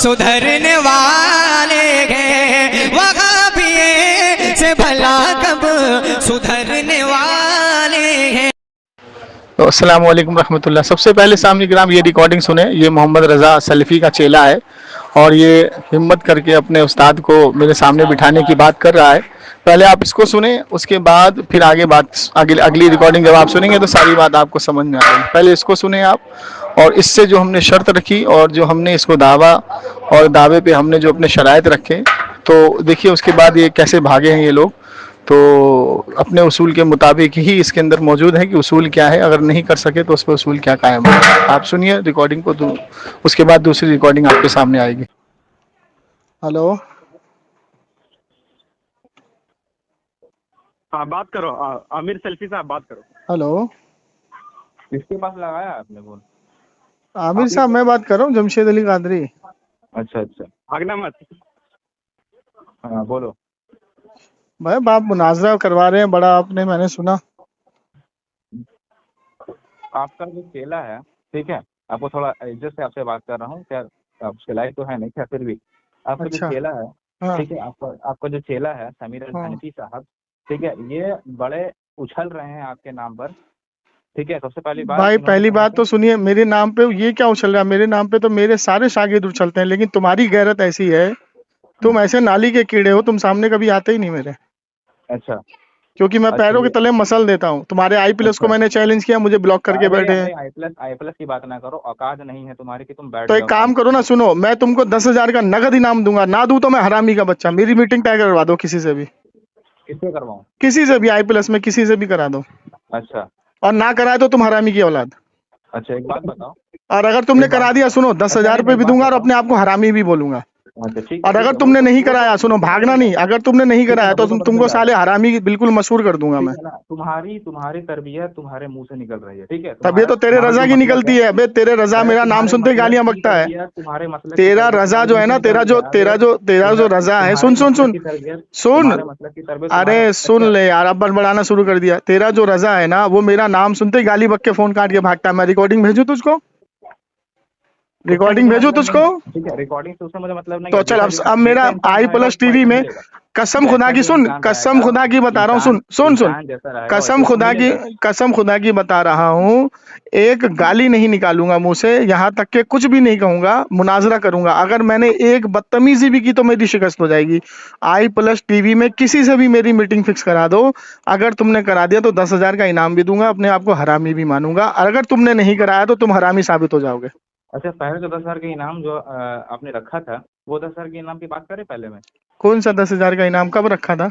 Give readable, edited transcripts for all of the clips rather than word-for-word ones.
सुधरने वाले हैं, वहाबिये से भला कब सुधरने वाले हैं। तो अस्सलाम वालेकुम रहमतुल्लाह। सबसे पहले सामने ग्राम ये रिकॉर्डिंग सुने। ये मोहम्मद रज़ा सलफ़ी का चेला है और ये हिम्मत करके अपने उस्ताद को मेरे सामने बिठाने की बात कर रहा है। पहले आप इसको सुने, उसके बाद फिर अगली रिकॉर्डिंग जब आप सुनेंगे तो सारी बात आपको समझ में आएगी। पहले इसको सुने आप, और इससे जो हमने शर्त रखी और जो हमने इसको दावा और दावे पे हमने जो अपने शराइत रखे, तो देखिए उसके बाद ये कैसे भागे हैं ये लोग। तो अपने उसूल के मुताबिक ही इसके अंदर मौजूद है कि उसूल क्या है, अगर नहीं कर सके तो उस पर उसूल क्या कायम है। आप सुनिए रिकॉर्डिंग को, तो उसके बाद दूसरी रिकॉर्डिंग आपके सामने आएगी। हेलो, हाँ बात करो। आमिर सल्फी साहब बात करो। हेलो, किसके पास लगाया आपने फोन? आमिर साहब मैं बात कर रहा हूँ, जमशेद अली कादरी। अच्छा अच्छा, भागना मत। हाँ बोलो। भाई आप मुनाजरा करवा रहे हैं बड़ा, आपने मैंने सुना। आपका जो चेला है, ठीक है, आपको थोड़ा इज्जत से आपसे बात कर रहा हूँ। क्या आप उसके लायक तो है नहीं क्या? फिर भी आपका अच्छा, जो चेला है, हाँ, ठीक है, आपका जो चेला है समीर हाँ। हनफी साहब, ठीक है, ये बड़े उछल रहे हैं आपके नाम पर। ठीक है, सबसे पहली बात भाई इन्होंने पहली कहा बात तो सुनिए, मेरे नाम पे ये क्या उछल रहा है? मेरे नाम पे तो मेरे सारे शागिर्द उछलते हैं, लेकिन तुम्हारी गैरत ऐसी है, तुम ऐसे नाली के कीड़े हो, तुम सामने कभी आते ही नहीं मेरे। अच्छा क्योंकि मैं अच्छा पैरों के तले मसल देता हूँ। तुम्हारे आई+ को अच्छा। मैंने चैलेंज किया, मुझे ब्लॉक करके अरे बैठे हैं। अरे आई प्लस की बात ना करो, औकात नहीं है तुम्हारी कि तुम बैठ तो एक जाओ काम सामने। करो ना, सुनो, मैं तुमको 10,000 का नगद इनाम दूंगा, ना दूं तो मैं हरामी का बच्चा। मेरी मीटिंग तय करवा दो किसी से भी, किससे करवाऊं? किसी से भी, आई+ में किसी से भी करा दो, अच्छा और ना कराए तो तुम हरामी की औलाद। अच्छा, एक बात बताओ। और अगर तुमने एक बात करा दिया, बताओ। सुनो, अच्छा 10,000 नहीं नहीं, रुपये एक भी बात दूंगा और बताओ। अपने आप को हरामी भी बोलूंगा। अच्छा और अगर तुमने नहीं कराया, सुनो, भागना नहीं, अगर तुमने नहीं ठीक है कराया ना, तो वो तो पता चल तुमको साले जाएगा। हरामी बिल्कुल मशहूर कर दूंगा ठीक मैं। है ना, तुम्हारी तुम्हारी तरबियत तुम्हारे मुंह से निकल रही है, ठीक है, तब ये तुम्हारा तो तेरे तुम्हारा रजा जो की मसलक है। निकलती है बे, तेरे रजा अरे मेरा नाम तुम्हारे सुनते ही मसलक गालियां की बकता है। तरबियत, तुम्हारे मसलक की तेरा तरबियत रजा तुम्हारे जो मुंह है से ना, निकल रही है। अबे तेरा जो रजा है, सुन सुन सुन सुन, तुम्हारे मसलक की तरबियत अरे तुम्हारे। सुन अच्छा ले यार, अब बड़बड़ाना शुरू कर दिया। तेरा जो रजा है ना, वो मेरा नाम सुनते ही गाली बक के फोन काट के भागता है। मैं रिकॉर्डिंग भेजू तुझको? उससे रिकॉर्डिंग मुझे भेजू मतलब नहीं तुझको? है, ठीक है, रिकॉर्डिंग से उससे मुझे मतलब नहीं तो है। चल, जैसा अब मेरा जैसा इंसान रहेगा आई+ उसको वैसा टीवी ही में, मिलेगा। कसम खुदा जैसा की जो सुन, इंसान कसम रहेगा, खुदा की बता रहा हूँ, इंसान सुन सुन सुन, इंसान जैसा रहेगा वैसे उसको मिलेगा। कसम खुदा की बता रहा हूँ, एक गाली नहीं निकालूंगा मुंह से, यहाँ तक के कुछ भी नहीं कहूंगा, मुनाजरा करूंगा। अगर मैंने एक बदतमीजी भी की तो मेरी शिकस्त हो जाएगी। आई+ टीवी में किसी से भी मेरी मीटिंग फिक्स करा दो। अगर तुमने करा दिया तो 10,000 का इनाम भी दूंगा, अपने आप को हरामी भी मानूंगा। अगर तुमने नहीं कराया तो तुम हरामी साबित हो जाओगे। अच्छा, पहले जो 10,000 का इनाम जो आपने रखा था, वो 10,000 के इनाम की बात करें पहले में। कौन सा 10,000 का इनाम कब रखा था?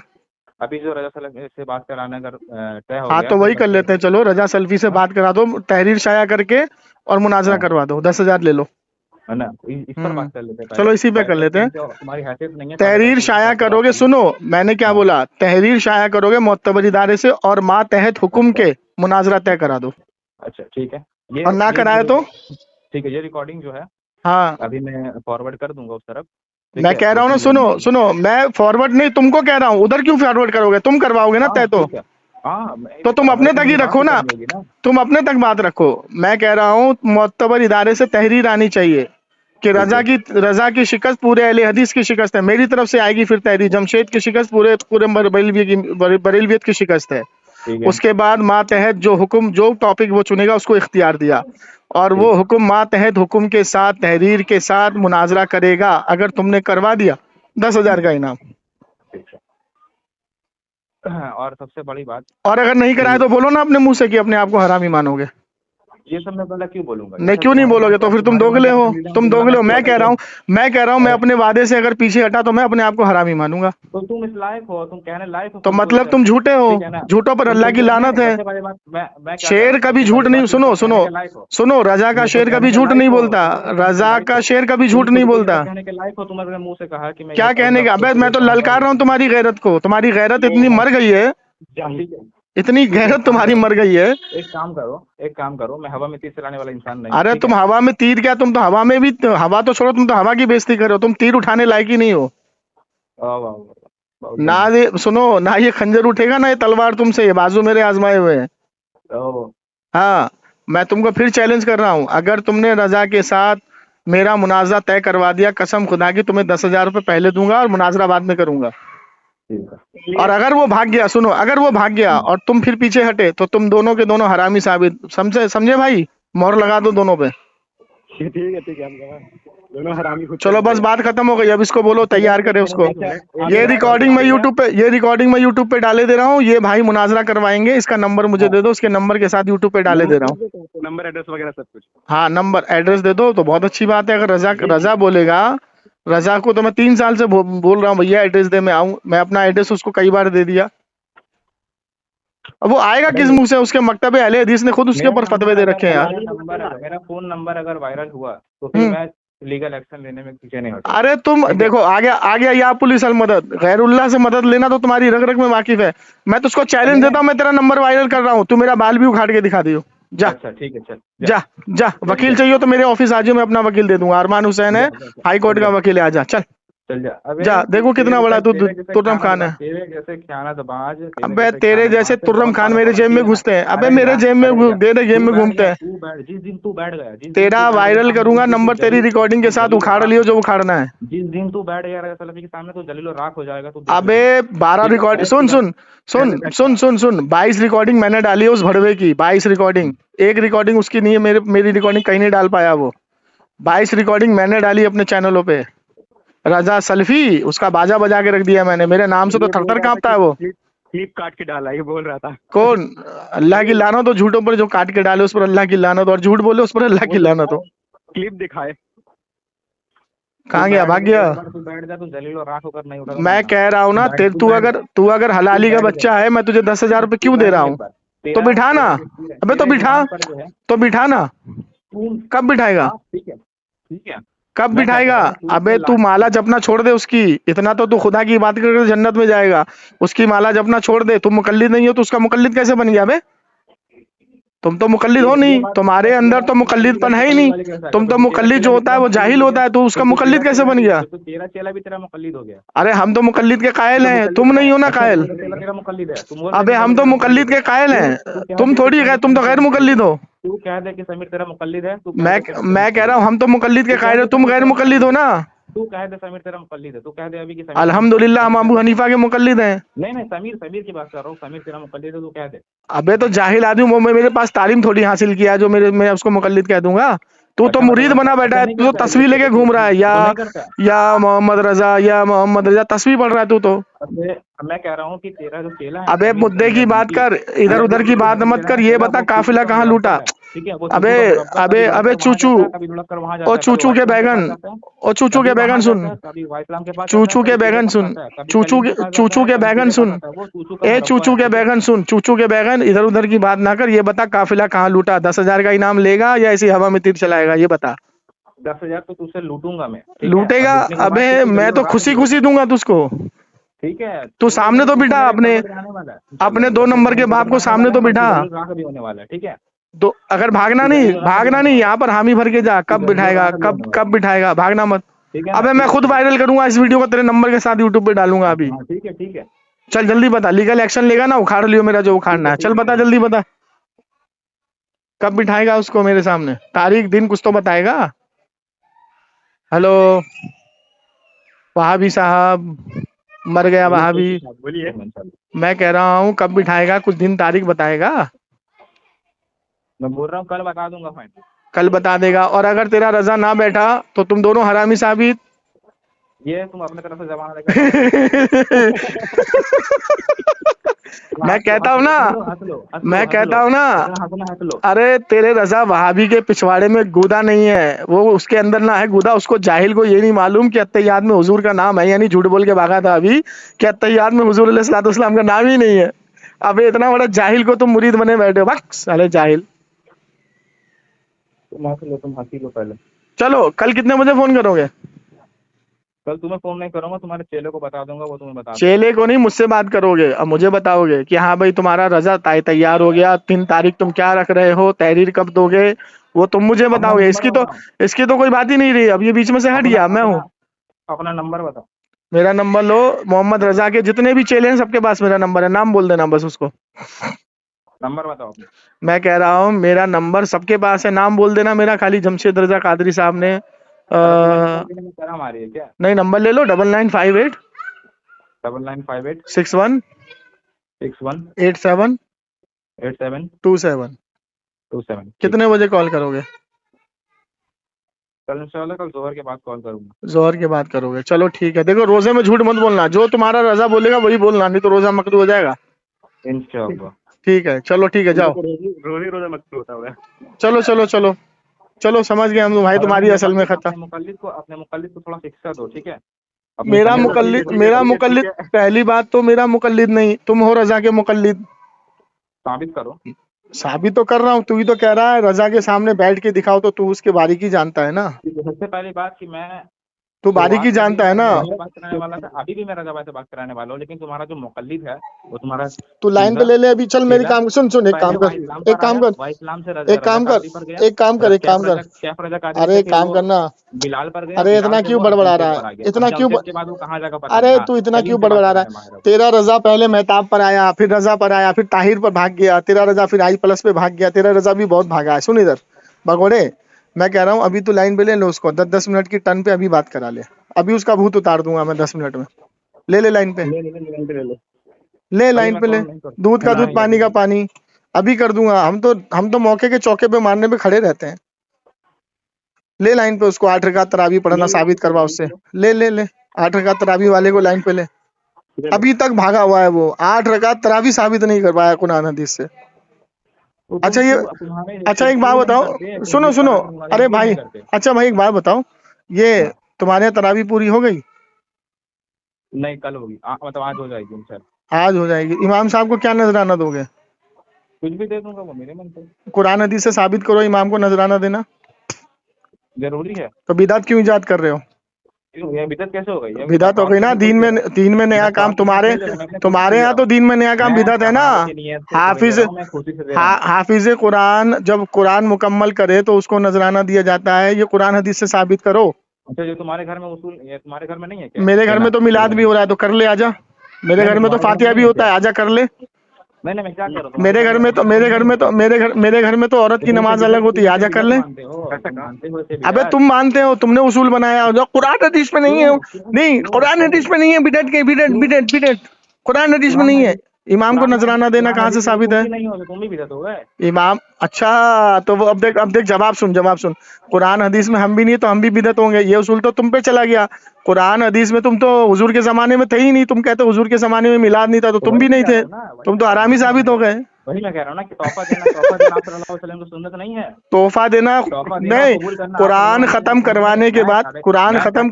अभी जो रजा सलम से बात कराने का तय हो हाँ गया तो तो वही कर लेते हैं, चलो, रजा सल्फी से हाँ बात करा दो, तहरीर शाया करके और मुनाजरा हाँ, करवा दो, 10,000 ले लो। है ना, इस पर बात कर लेते हैं पहले। चलो इसी पे कर पहले लेते हैं। तुम्हारी हैसियत नहीं है, पहले तहरीर बैठो उस शाया हिसाब से बात करोगे, कर लो। सुनो मैंने क्या हाँ बोला, तहरीर शाया करोगे मोतबर इदारे से और मातहत हुक्म अच्छा के मुनाजरा तय करा दो। अच्छा, ठीक है। और ना ये जो कराए तो? ठीक है, ये रिकॉर्डिंग जो है हाँ, अभी मैं फॉरवर्ड कर दूंगा उस तरफ। ठीक मैं है, कह रहा हूँ ना, उसमें जो सुनो सुनो, मैं फॉरवर्ड नहीं तुमको कह रहा हूँ, उधर क्यों फॉरवर्ड करोगे? तुम करवाओगे ना हाँ तय तो। ठीक है। हाँ तो तुम फॉरवर्ड अपने तो तक मुझे ही बात रखो ही ना, करनी होगी ना। तुम अपने तक बात रखो। मैं कह रहा हूँ मोतबर इदारे से तहरीर आनी चाहिए कि ठीक है रजा की शिकस्त पूरे अहले हदीस की शिकस्त है, मेरी तरफ से आएगी फिर तहरीर। जमशेद की शिकस्त पूरे पूरे बरेलवियत की शिकस्त है। ठीक है उसके बाद मातहत जो हुक्म, जो टॉपिक वो चुनेगा उसको इख्तियार दिया, और वो ठीक है हुक्म मातहत हुक्म के साथ तहरीर के साथ मुनाजरा करेगा। अगर तुमने करवा दिया, 10,000 का इनाम। ठीक है। और सबसे बड़ी बात और अगर नहीं कराए कि तो बोलो ना अपने मुंह से कि अपने आप को हरामी मानोगे। ये सब मैं पहले क्यों बोलूंगा? ये नहीं, सब क्यों नहीं तुम्हारे मन बोलोगे? तो से फिर तुम तुम्हारे मन दोगले से हो, अपनी मीडिया में तुम बुलाना दोगले हो। क्यों मैं आता कह रहा है? हूँ, मैं अरे अपने वादे से अगर पीछे हटा तो मैं अपने आप को हरामी मानूंगा। तो तुम इस लायक हो, तुम कहने लायक हो तो खुद को इस मतलब तुम तरह। झूठे हो, ठीक है ना, झूठों पर तुम अल्लाह की तुमको नहीं लानत नहीं, है। सबसे पहली बात मैं क्या शेर करूँ? कभी सबसे झूठ पहली नहीं, बात तुम सुनो खुद कहने सुनो के लायक हो। सुनो, रजा का तुम खुद शेर कहने कभी के झूठ लायक नहीं हो, बोलता। तुम खुद कहने के रजा लायक का हो। शेर कभी तुम झूठ खुद नहीं को ये बोलता। सब कहने के लायक हो। तुम अपने मुंह से कहा कि मैं ये क्या कहने करूंगा, का? खुद अबे को मैं ये तो कहूंगा, ललकार ये रहा हूँ कहूंगा। तुम्हारी गैरत को। तुम्हारी गैरत ये इतनी मर गई है, ठीक है इतनी ठीक है, गैरत तुम्हारी मर गई है। एक काम करो, मैं हवा में तीर चलाने वाला इंसान नहीं हूँ, अरे ठीक तुम है। हवा में तीर क्या, तुम तो हवा में भी, हवा तो छोड़ो, तुम तो हवा की बेइज्जती कर रहे हो। तुम तीर उठाने लायक ही नहीं हो। वाह वाह वाह, बहुत ना बढ़िया। ये सुनो, ना ये खंजर उठेगा ना ये तलवार तुमसे, ये बाजू मेरे आजमाए हुए हैं। ओह, हाँ, मैं तुमको फिर चैलेंज कर रहा हूँ, अगर तुमने रजा के साथ मेरा मुनाजरा तय करवा दिया, कसम खुदा की तुम्हें 10,000 रुपये पहले दूंगा और मुनाजरा बाद में करूंगा। ठीक है। और अगर वो भाग गया, सुनो, अगर वो भाग गया और तुम फिर पीछे हटे तो तुम दोनों के दोनों हरामी साबित, समझे समझे भाई? मोहर लगा दो दोनों पे। ठीक है ठीक है, हम गवाह दोनों हरामी खुद चलो बस बात खत्म हो गई, अब इसको बोलो तैयार करे उसको। अच्छा, ये रिकॉर्डिंग मैं यूट्यूब पे डाले दे रहा हूँ। ये भाई मुनाजरा करवाएंगे, इसका नंबर मुझे दे दो, उसके नंबर के साथ यूट्यूब पे डाले दे रहा हूँ। नंबर एड्रेस वगैरह सब कुछ। हाँ, नंबर एड्रेस दे दो तो बहुत अच्छी बात है। अगर रजा बोलेगा, रजा को तो मैं 3 साल से बोल रहा हूँ भैया एड्रेस दे, मैं आऊँ, मैं अपना एड्रेस उसको कई बार दे दिया। अब वो आएगा किस मुंह से? उसके मकतबे अहले हदीस ने खुद उसके ऊपर फतवे दे रखे हैं यार। मेरा फोन नंबर अगर वायरल हुआ तो फिर मैं लीगल एक्शन लेने में पीछे नहीं हटूंगा। अरे तुम देखो, आ गया या पुलिस अल मदद, गैरुल्लाह से मदद लेना तो तुम्हारी रग रग में वाकिफ है। मैं तो उसको चैलेंज देता हूँ, मैं तेरा नंबर वायरल कर रहा हूँ, तू मेरा बाल भी उखाड़ के दिखा दियो। जा अच्छा ठीक है, चल जा जा, वकील चाहिए तो मेरे ऑफिस आ जाओ, मैं अपना वकील दे दूंगा। अरमान हुसैन है, हाई कोर्ट का वकील है, आ जा, चल चल जा। अबे जा, देखो कितना बड़ा तू तेरे जैसे तुर्रम खान है। तेरे जैसे ख़यानतबाज, अबे तेरे जैसे तुर्रम खान मेरे जेब में घुसते हैं। अबे मेरे जेब में तेरे जेब में घूमते हैं। तू बैठ, जिस दिन तू बैठ गया, जिस दिन तेरा तू बैठ वायरल गया, करूंगा, सामने नंबर तू तेरी जलील- रिकॉर्डिंग के साथ जलील उखाड़ राख लियो जो हो उखाड़ना है। जिस दिन तू बैठ गया सलफी के सामने तो जलील और राख हो जाएगा। तू देख अबे लेना। 12 रिकॉर्ड, सुन सुन सुन सुन सुन सुन 22 रिकॉर्डिंग मैंने डाली है उस भड़वे की, 22 रिकॉर्डिंग। एक रिकॉर्डिंग उसकी नहीं है, मेरी रिकॉर्डिंग कहीं नहीं डाल पाया वो। 22 रिकॉर्डिंग मैंने डाली अपने चैनलों पे। रजा सल्फी, उसका बाजा बजा के रख दिया मैंने, मेरे नाम से तो थर थर कांपता है वो। क्लिप काट के डाला, ये बोल रहा था। कौन? अल्लाह की लानत हो झूठों पर, जो काट के डाले उस पर अल्लाह की लानत हो, और झूठ बोले उस पर अल्लाह की लानत हो। क्लिप दिखाए। कहाँ गया? भाग गया? तू बैठ जा, तू जलील और राख होकर नहीं उठा। मैं कह रहा हूँ ना, तू अगर हलाली का बच्चा है, मैं तुझे 10,000 रुपये क्यों दे रहा हूँ? तो बिठा ना। अबे तो बिठा, तो बिठा ना। कब बिठाएगा? ठीक है ठीक है। कब बिठाएगा? अबे तू माला जपना छोड़ दे उसकी, इतना तो तू खुदा की बात करके जन्नत में जाएगा। उसकी माला जपना छोड़ दे। तुम मुकल्लिद नहीं हो तो उसका मुकल्लिद कैसे बन गया बे? तुम तो मुकल्लिद हो नहीं, तुम्हारे अंदर तो मुकल्लिदपन है ही नहीं। तुम तो मुकल्लिद जो होता है वो जाहिल होता है, तो उसका मुकल्लिद कैसे बन गया? तो तेरा चेला भी तेरा मुकल्लिद हो गया। अरे हम तो मुकल्लिद के कायल हैं, तुम नहीं हो ना कायल। तेरा मुकल्लिद है तुम। अबे हम तो मुकल्लिद के कायल हैं, तुम थोड़ी है, तुम तो गैर मुकल्लिद हो। तू कह दे कि समीर तेरा मुकल्लिद है। मैं कह रहा हूँ हम तो मुकल्लिद के कायल है, तुम गैर मुकल्लिद हो ना। तू कह दे समीर तेरा मुकल्लिद है। तू कह दे अभी कि समीर अल्हम्दुलिल्लाह हम अबू हनीफा के मुकल्लिद हैं। नहीं समीर की बात कर रहा हूँ। समीर तेरा मुकल्लिद है, तू कह दे। अबे तो जाहिल आदमी, वो मेरे पास तालीम थोड़ी हासिल किया है जो मैं उसको मुकल्लिद कह दूंगा। तू तो मुरीद बना बैठा है, तू तो तस्वीर लेके घूम रहा है, या मोहम्मद रजा तस्वीर पढ़ रहा है तू तो। मैं कह रहा हूँ कि तेरा जो चेला है। अबे मुद्दे की बात कर, इधर उधर की बात मत कर। ये बता काफिला कहाँ लूटा? ठीक है। अबे चूचू, ओ चूचू के बैगन, ओ चूचू के बैगन सुन, चूचू के बैगन सुन, चूचू के बैगन सुन, ए चूचू के बैगन सुन, चूचू के बैगन, इधर उधर की बात ना कर। ये बता काफिला कहाँ लूटा? 10,000 का इनाम लेगा या ऐसी हवा में तीर चलाएगा? ये बता। 10,000 तो तुझसे लूटूंगा मैं। लूटेगा? अबे मैं तो खुशी खुशी दूंगा तुझको। ठीक है। तू सामने तो बिठा, अपने 2 नंबर के बाप को सामने तो बिठा। भी होने वाला है। ठीक है। तो अगर भागना नहीं, यहाँ पर हामी भर के जा। कब बिठाएगा? कब बिठाएगा? भागना मत। अबे मैं खुद वायरल करूंगा इस वीडियो को, तेरे नंबर के साथ यूट्यूब पे डालूंगा अभी। ठीक है ठीक है। चल जल्दी बता, लीगल एक्शन लेगा ना? उखाड़ लियो मेरा जो उखाड़ना है। चल बता, जल्दी बता, कब बिठाएगा उसको मेरे सामने? तारीख दिन कुछ तो बताएगा। हेलो वहाबी साहब, मर गया वहाबी। बोलिए। मैं कह रहा हूँ कब बिठाएगा? कुछ दिन तारीख बताएगा? मैं बोल रहा हूँ कल बता दूंगा फाइनल। कल बता देगा। और अगर तेरा रजा ना बैठा तो तुम दोनों हरामी साबित। ये तुम अपने तरफ से जमाना लेकर मैं कहता हूँ ना, हंस लो। अरे तेरे रजा वहाबी के पिछवाड़े में गुदा नहीं है, वो उसके अंदर ना है गुदा। उसको जाहिल को ये नहीं मालूम कि अत्तहियात में हुजूर का नाम है, यानी झूठ बोल के भागा था अभी कि अत्तहियात में हुजूर अलैहिस्सलाम का नाम ही नहीं है। अबे इतना बड़ा जाहिल को तुम मुरीद बने बैठे हो, बक साले जाहिल। तुम हंसी लो पहले। चलो कल कितने बजे फोन करोगे? कल तुम्हें फोन नहीं करूंगा, तुम्हारे चेले को बता दूंगा, वो तुम्हें बता देगा। चेले को नहीं, मुझसे बात करोगे। अब मुझे बताओगे कि हाँ भाई तुम्हारा रजा तैयार हो गया, 3 तारीख तुम क्या रख रहे हो, तहरीर कब दोगे, वो तुम मुझे बताओगे। इसकी तो कोई बात ही नहीं रही। अब ये बीच में से हट गया। मैं हूँ। अपना नंबर बताओ। मेरा नंबर लो। मोहम्मद रजा के जितने भी चेले हैं सबके पास मेरा नंबर है। नाम बोल देना बस उसको। नंबर बताओ। मैं कह रहा हूँ मेरा नंबर सबके पास है, नाम बोल देना मेरा। खाली जमशेद रजा कादरी साहब ने में क्या हमारी है क्या? नहीं, नंबर ले लो 9958 9958 61 61 87 87 27। 27। कितने बजे कॉल करोगे? कल इंशाल्लाह कल जोहर के बाद कॉल करूंगा। जोहर के बाद करोगे, चलो ठीक है। देखो रोजे में झूठ मत बोलना, जो तुम्हारा रजा बोलेगा वही बोलना, नहीं तो रोजा मकरू हो जाएगा। इंशाल्लाह। ठीक है, चलो ठीक है, जाओ। रोजा मत होता होगा। चलो चलो चलो चलो, समझ गए हम तो भाई, और तुम्हारी असल में खता। अपने मुकल्लिद को थोड़ा शिक्षा दो, ठीक है? मेरा मुकल्लिद पहली बात तो मेरा मुकल्लिद नहीं, तुम हो रजा के मुकल्लिद। साबित करो। साबित तो कर रहा हूँ, तू ही तो कह रहा है रजा के सामने बैठ के दिखाओ, तो तू उसके बारीकी जानता है ना। सबसे पहली बात कि मैं तू बारीकी जानता है ना। बात कराने वाला था, अभी भी मैं रजा भाई से बात कराने वाला हूँ, लेकिन तुम्हारा जो मुकल्लिद है वो तुम्हारा तू लाइन पे ले ले अभी। चल मेरी काम सुन सुन, एक काम कर, एक काम कर, इस्लाम से एक काम कर, एक काम कर, एक काम कर, अरे एक काम करना। बिलाल पर गया। अरे इतना क्यों बड़बड़ा रहा है, इतना क्यों? के बाद वो कहाँ जाकर पता? अरे तू इतना क्यों बड़बड़ा रहा है? तेरा रजा पहले मेहताब पर आया, फिर रजा पर आया, फिर ताहिर पर भाग गया, तेरा रजा फिर आई प्लस पे भाग गया, तेरा रजा भी बहुत भागा है। सुन इधर भगोड़े, मैं कह रहा हूँ अभी तू लाइन पे ले लो उसको, 10-10 मिनट की टर्न पे अभी बात करा ले। अभी उसका भूत उतार दूंगा मैं 10 मिनट में। ले ले लाइन पे, ले लाइन पे ले। दूध का दूध, पानी का पानी, अभी कर दूंगा। हम तो मौके के चौके पे मारने पे खड़े रहते हैं। ले लाइन पे उसको, 8 रकात तरावी पढ़ना साबित करवा उससे। ले ले ले 8 रकात तरावी वाले को लाइन पे ले। अभी तक भागा हुआ है वो, 8 रकात तरावी साबित नहीं कर पाया कुरान हदीस से। अच्छा ये, अच्छा एक बात बताओ, सुनो सुनो, अरे भाई, अच्छा भाई एक बात बताओ, ये तुम्हारे यहाँ तरावी पूरी हो गई? नहीं, कल होगी, मतलब आज हो जाएगी इंशाल्लाह। आज हो जाएगी। इमाम साहब को क्या नजराना दोगे? कुछ भी दे दूंगा, वो मेरे मन से। कुरान हदीस से साबित करो इमाम को नजराना देना जरूरी है। तो बिदात क्यों इजाद कर रहे हो? ये बिदअत कैसे हो गई? बिदात हो गई ना, दीन में नया काम। तुम्हारे यहाँ तो दीन में नया काम बिदात है ना। हाफिज कुरान जब कुरान मुकम्मल करे तो उसको नजराना दिया जाता है, ये कुरान हदीस से साबित करो। अच्छा, जो तुम्हारे घर में उसूल, ये तुम्हारे घर में नहीं है क्या? मेरे घर में तो मिलाद भी हो रहा है, तो कर ले, आजा। मेरे घर में तो फातिहा भी होता है, आजा कर ले। मैं क्या करूं? मेरे घर में तो औरत की नमाज अलग होती है, आजा कर ले। अबे तुम मानते हो, तुमने उसूल बनाया, जो कुरान हदीस में नहीं है। नहीं, कुरान हदीस में नहीं है, बिदअत के बिदअत कुरान हदीस में नहीं है। इमाम को नजराना देना कहाँ से साबित है? तुम भी बिदअत हो गए इमाम। अच्छा तो वो अब देख जवाब सुन। कुरान हदीस में हम भी नहीं तो हम भी बिदअत होंगे, ये उसूल तो तुम पे चला गया। कुरान हदीस में तुम तो हुजूर के जमाने में थे ही नहीं, तुम कहते हुजूर के जमाने में मिलाद नहीं था, तो तुम भी नहीं थे, तुम तो हरामी साबित हो गए। वही मैं कह रहा हूँ ना कि तोहफा देना सल्लल्लाहु अलैहि वसल्लम की सुन्नत नहीं है। तोहफा देना नहीं, कुरान खत्म करवाने के बाद, कुरान खत्म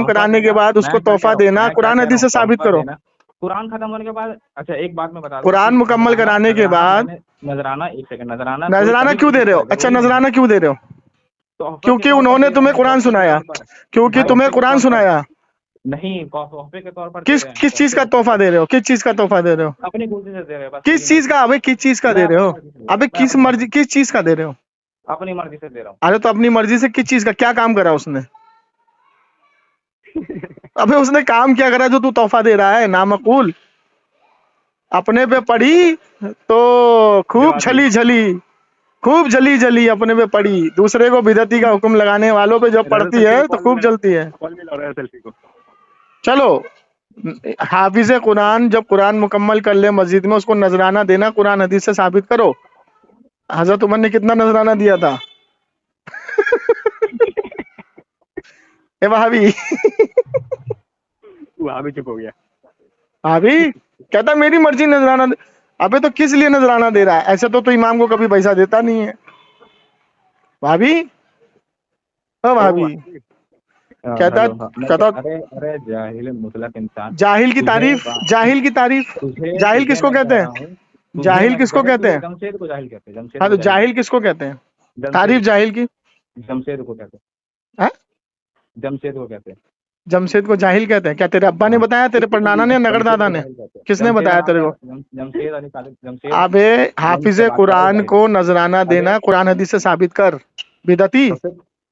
कराने के बाद उसको तोहफा देना कुरान हदीस से साबित करो। कुरान खत्म होने के बाद, अच्छा एक बात मैं बता दूं, कुरान मुकम्मल कराने के बाद नजराना, एक सेकंड, नजराना क्यों दे रहे हो? अच्छा नजराना क्यों दे रहे हो? क्योंकि उन्होंने तुम्हें कुरान सुनाया, क्योंकि तुम्हें कुरान सुनाया। नहीं, तोहफे के तौर पर। किस चीज का तोहफा दे रहे हो? किस चीज का तोहफा दे रहे हो? अपनी मर्जी से दे रहे हो। किस चीज का? अबे किस चीज का दे रहे हो? अबे किस मर्जी, किस चीज का दे रहे हो? अपनी मर्जी से दे रहा हूँ। अरे तो अपनी मर्जी से किस चीज का? क्या काम करा उसने? अबे उसने काम क्या करा जो तू तोहफा दे रहा है? नामकूल। अपने पे पड़ी तो खूब जली अपने पे पड़ी, दूसरे को बिदअती का हुक्म लगाने वालों पे जब पड़ती है तो खूब जलती है। चलो, हाफिज कुरान जब कुरान मुकम्मल कर ले मस्जिद में, उसको नजराना देना कुरान हदीस से साबित करो। हजरत उमर ने कितना नजराना दिया था? ए भाभी वहां भी चुप हो गया। भाभी कहता मेरी मर्जी नजराना दे। अबे तो किस लिए नजराना दे रहा है? ऐसे तो इमाम को कभी पैसा देता नहीं है। भाभी ओ भाभी कहता अरे जाहिल मुतलक इंसान। जाहिल की तारीफ जाहिल किसको कहते हैं? जाहिल किसको कहते हैं? जमशेद को जाहिल कहते हैं। हाँ तो जाहिल किसको कहते हैं? तारीफ जाहिल की जमशेद को कहते हैं। जमशेद को कहते हैं। जमशेद को जाहिल कहते हैं? क्या तेरे अब्बा ने बताया, तेरे परनाना ने, नगर दादा ने, किसने बताया तेरे को? अबे हाफिज कुरान को नजराना देना कुरान हदीस से साबित कर। बिदअती।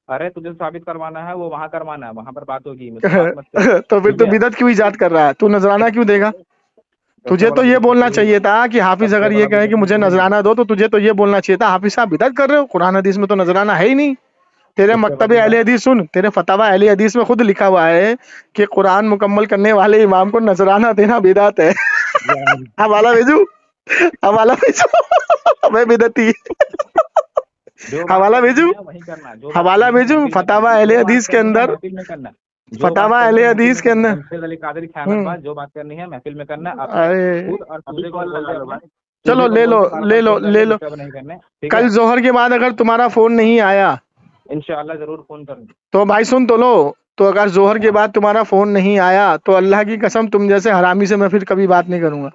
अरे तुझे साबित करवाना है, वो वहाँ करवाना है, वहाँ पर बात होगी। तो फिर तू बिदअत क्यों इजाद कर रहा है? तू नजराना क्यों देगा? तुझे तो ये बोलना चाहिए था कि हाफिज अगर ये कहे कि मुझे नजराना दो, तो तुझे तो ये बोलना चाहिए था हाफिज साहब बिदअत कर रहे हो, कुरान हदीस में तो नजराना है ही नहीं। तेरे उसके मकतब बाद अहले हदीस सुन, तेरे फतवा अहले हदीस में खुद लिखा हुआ है कि कुरान मुकम्मल करने वाले इमाम को नजराना देना बिदात है। हवाला भेजू, हवाला भेजू। मैं बिदती, जो बात हवाला करनी भेजू, है वही करना, जो बात हवाला करनी है भेजू। महफिल में फतावा करना, अहले जो बात हदीस के करनी है अंदर, महफिल में करना, जो बात फतावा करनी अहले है महफिल हदीस में के करना। अंदर। जमशेद अली कादरी ख़यानतबाज, जो बात करनी है महफिल में करना। अपने अरे खुद और चूजे को बोल दे अपने, चलो चूजे को ले बोल लो, दे बार ले बार लो, फोन ले करके लो। डिस्टर्ब नहीं करने, ठीक कल है। जोहर के बाद अगर तुम्हारा फोन नहीं आया इंशाअल्लाह जरूर फोन करूंगा। तो भाई सुन तो लो, तो अगर जोहर के हाँ, बाद तुम्हारा फोन नहीं आया तो अल्लाह की कसम तुम जैसे हरामी से मैं फिर कभी बात नहीं करूंगा।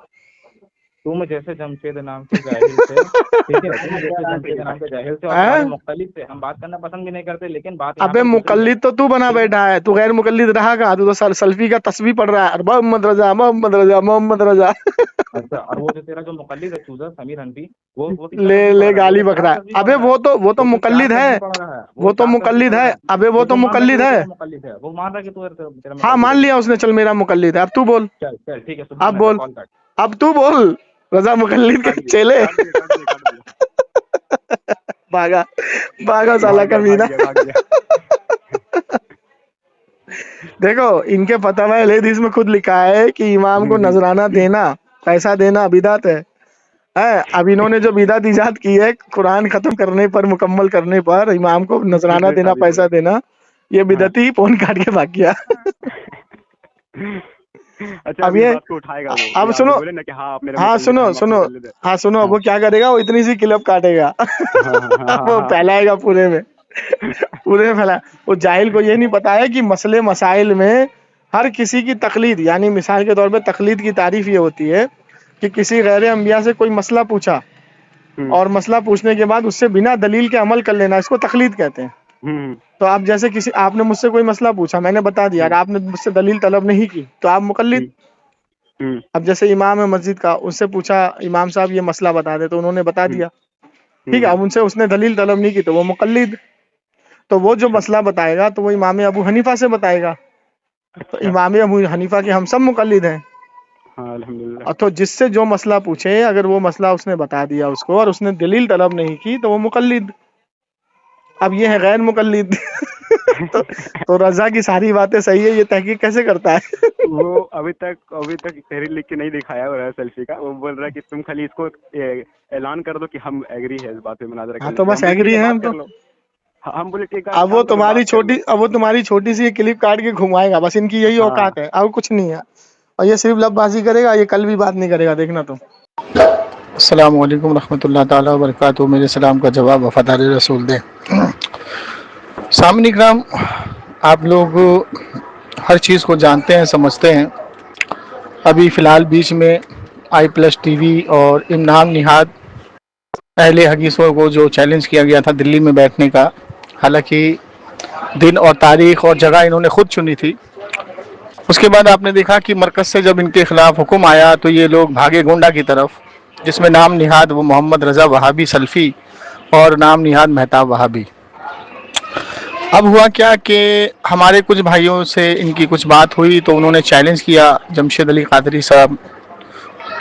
तुम जैसे जमशेद नाम के जाहिल से, ठीक है, तुम जैसे जमशेद नाम के जाहिल से और तुम्हारे हैं? मुख्तलिफ से हम बात करना पसंद भी नहीं करते, लेकिन बात यहाँ अबे पर दूसरी है, मुकल्लिद तो तू बना ठीक है। बैठा है, तू गैर मुकल्लिद रहा कहाँ? तू तो सल्फी का तस्बीह पढ़ रहा है, और मोहम्मद रजा, मोहम्मद रजा, मोहम्मद रजा। अच्छा, और वो जो तेरा जो मुकल्लिद है चूजा समीर हनफी, वो किसका ले तस्वीर पढ़ ले रहा है? वो गाली तो बक चार रहा है। तस्वीर पढ़ अबे रहा है, वो तो वो तो चार मुकल्लिद है, तस्वीर पढ़ रहा है, वो तो चार तस्वीर मुकल्लिद पढ़ है। रहा है। अबे वो तो मान रहा है कि मुकल्लिद वो है। तेरा मुकल्लिद है, वो मान रहा है कि तू तेरा हाँ मुकल्लिद मान है। लिया उसने, चल मेरा मुकल्लिद है। अब तू बोल, चल चल ठीक है, अब सुभान अल्लाह, बोल, कॉल काट। अब तू बोल। रजा मुकल्लिद के काट दिया, चेले। काट दिया, काट दिया, काट दिया। भागा, भागा साला भाग गया, भाग कमीना। गया, भाग गया। देखो इनके फतवा अहले हदीस में खुद लिखा है कि इमाम को नजराना देना, पैसा देना बिदात है। अब इन्होंने जो बिदात इजाद की है कुरान खत्म करने पर, मुकम्मल करने पर इमाम को नजराना बिजनेस देना, साबित हो पैसा गया। देना, ये हाँ, बिदती फोन काट के भाग गया। अच्छा, अब अभी इस ये, बात को उठाएगा वो, अब ये आपने सुनो, बोले ना कि हाँ आप मेरे हाँ मुकल्लिद हैं, सुनो हम आपके सुनो, मुकल्लिद हैं। हाँ सुनो, हाँ, वो क्या करेगा, वो इतनी सी क्लिप काटेगा। हाँ, हाँ, हाँ, हाँ, वो हाँ। फैलाएगा पूरे में, पूरे में फैला। वो जाहिल को ये नहीं पता है कि मसले मसाइल में हर किसी की तकलीद, यानी मिसाल के तौर पे तकलीद की तारीफ ये होती है कि किसी गैर अंबिया से कोई मसला पूछा और मसला पूछने के बाद उससे बिना दलील के अमल कर लेना, इसको तकलीद कहते हैं। हम्म, तो आप जैसे किसी, आपने मुझसे कोई मसला पूछा, मैंने बता दिया और आपने मुझसे दलील तलब नहीं की, तो आप मुकल्लिद। अब जैसे इमाम है मस्जिद का, उससे पूछा इमाम साहब ये मसला बता दे, तो उन्होंने बता दिया, ठीक है। अब उनसे उसने दलील तलब नहीं की तो वो मुकल्लिद। तो वो जो मसला बताएगा तो वो इमाम अबू हनीफा से बताएगा, तो इमाम अबू हनीफा के हम सब मुकल्लिद हैं। हाँ अल्हम्दुलिल्लाह। और तो जिससे जो मसला पूछे, अगर वो मसला उसने बता दिया उसको और उसने दलील तलब नहीं की तो वो मुकल्लिद। अब ये है गैर मुकल्लिद। तो रजा की सारी बातें सही है, ये तहकीक कैसे करता है? वो अभी तक तहरीर लिख के नहीं दिखाया हो रहा है सेल्फी का। वो बोल रहा है कि तुम खाली इसको ऐलान कर दो कि हम एग्री है इस बात पे मुनाजरा हाँ करने तो पे। बस हम बोले एग्री ठीक हैं बात हम कर तो। लो। हम बोले ठीक है, अब वो काम करो, तुम्हारी बात कर लो। छोटी, अब वो तुम्हारी छोटी सी क्लिप काट के घुमाएगा, बस इनकी यही हाँ। औकात है, अब कुछ नहीं है। और ये सिर्फ लबबाजी करेगा, ये कल भी बात नहीं करेगा, देखना तुम। अस्सलाम वालेकुम रहमतुल्लाह ताला व बरकातहू। मेरे सलाम का जवाब वफादार रसूल दे। सामने इकराम, आप लोग हर चीज़ को जानते हैं, समझते हैं। अभी फ़िलहाल बीच में i+TV और इमनाम निहाद अहले हदीसों को जो चैलेंज किया गया था दिल्ली में बैठने का, हालांकि दिन और तारीख और जगह इन्होंने खुद चुनी थी। उसके बाद आपने देखा कि मरकज़ से जब इनके खिलाफ हुक्म आया तो ये लोग भागे गोंडा की तरफ, जिसमें नाम निहाद वो मोहम्मद रज़ा वहाबी सल्फ़ी और नाम निहाद मेहताब वहाबी। अब हुआ क्या कि हमारे कुछ भाइयों से इनकी कुछ बात हुई तो उन्होंने चैलेंज किया जमशेद अली कादरी साहब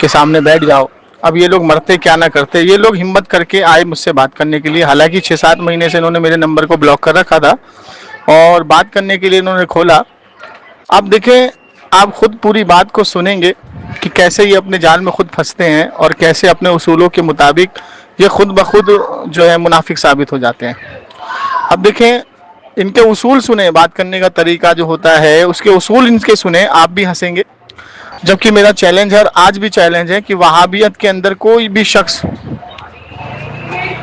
के सामने बैठ जाओ। अब ये लोग मरते क्या ना करते, ये लोग हिम्मत करके आए मुझसे बात करने के लिए। हालांकि 6-7 महीने से इन्होंने मेरे नंबर को ब्लॉक कर रखा था और बात करने के लिए इन्होंने खोला। अब देखें, आप खुद पूरी बात को सुनेंगे कि कैसे ये अपने जाल में खुद फंसते हैं और कैसे अपने उसूलों के मुताबिक ये खुद ब खुद जो है मुनाफिक साबित हो जाते हैं। अब देखें, इनके उसूल सुने, बात करने का तरीका जो होता है उसके उसूल इनके सुने, आप भी हंसेंगे। जबकि मेरा चैलेंज है और आज भी चैलेंज है कि वहाबियत के अंदर कोई भी शख्स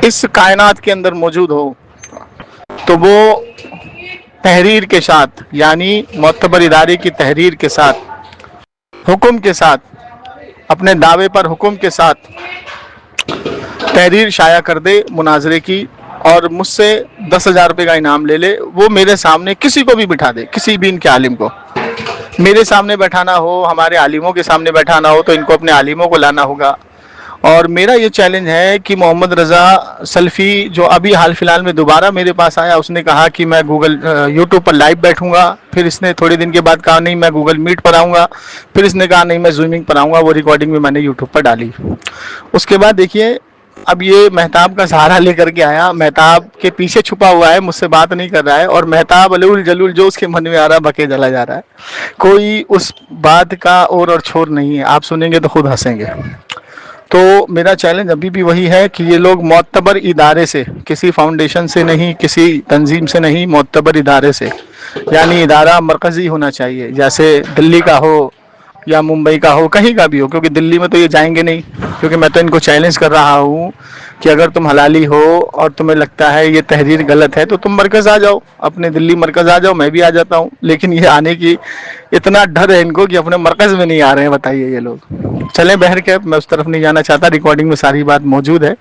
इस कायनात के अंदर मौजूद हो तो वो तहरीर के साथ, यानी मोतबर इदारे की तहरीर के साथ, हुक्म के साथ, अपने दावे पर हुक्म के साथ तहरीर शाया कर दे मुनाजरे की और मुझसे 10,000 रुपये का इनाम ले ले। वो मेरे सामने किसी को भी बिठा दे, किसी भी इनके आलिम को मेरे सामने बैठाना हो, हमारे आलिमों के सामने बैठाना हो तो इनको अपने आलिमों को लाना होगा। और मेरा ये चैलेंज है कि मोहम्मद रज़ा सल्फ़ी जो अभी हाल फिलहाल में दोबारा मेरे पास आया, उसने कहा कि मैं यूट्यूब पर लाइव बैठूंगा, फिर इसने थोड़े दिन के बाद कहा नहीं मैं गूगल मीट पर आऊँगा, फिर इसने कहा नहीं मैं जूमिंग पर आऊँगा। वो रिकॉर्डिंग में मैंने यूट्यूब पर डाली। उसके बाद देखिए अब ये मेहताब का सहारा लेकर के आया, मेहताब के पीछे छुपा हुआ है, मुझसे बात नहीं कर रहा है, और मेहताब अलूल जलूल जो उसके मन में आ रहा है बके चला जा रहा है। कोई उस बात का और छोर नहीं है, आप सुनेंगे तो खुद हंसेंगे। तो मेरा चैलेंज अभी भी वही है कि ये लोग मोतबर इदारे से, किसी फाउंडेशन से नहीं, किसी तंजीम से नहीं, मोतबर इदारे से, यानी इदारा मरकज़ी होना चाहिए, जैसे दिल्ली का हो या मुंबई का हो, कहीं का भी हो, क्योंकि दिल्ली में तो ये जाएंगे नहीं। क्योंकि मैं तो इनको चैलेंज कर रहा हूँ कि अगर तुम हलाली हो और तुम्हें लगता है ये तहरीर गलत है तो तुम मरकज़ आ जाओ, अपने दिल्ली मरकज़ आ जाओ, मैं भी आ जाता हूँ। लेकिन ये आने की इतना डर है इनको कि अपने मरकज़ में नहीं आ रहे हैं। बताइए ये लोग। चलें बहर के, मैं उस तरफ नहीं जाना चाहता, रिकॉर्डिंग में सारी बात मौजूद है।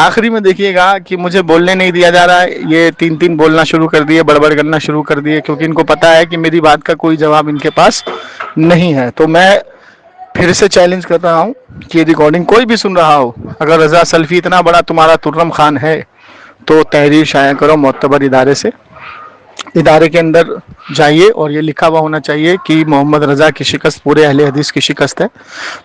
आखिरी में देखिएगा कि मुझे बोलने नहीं दिया जा रहा है, ये तीन तीन बोलना शुरू कर दिए, बड़बड़ करना शुरू कर दिए, क्योंकि इनको पता है कि मेरी बात का कोई जवाब इनके पास नहीं है। तो मैं फिर से चैलेंज कर रहा हूँ कि रिकॉर्डिंग कोई भी सुन रहा हो, अगर रजा सल्फी इतना बड़ा तुम्हारा तुर्रम खान है तो तहरीर शाया करो मोतबर इदारे से, इदारे के अंदर जाइए और ये लिखा हुआ होना चाहिए कि मोहम्मद रजा की शिकस्त पूरे अहले हदीस की शिकस्त है।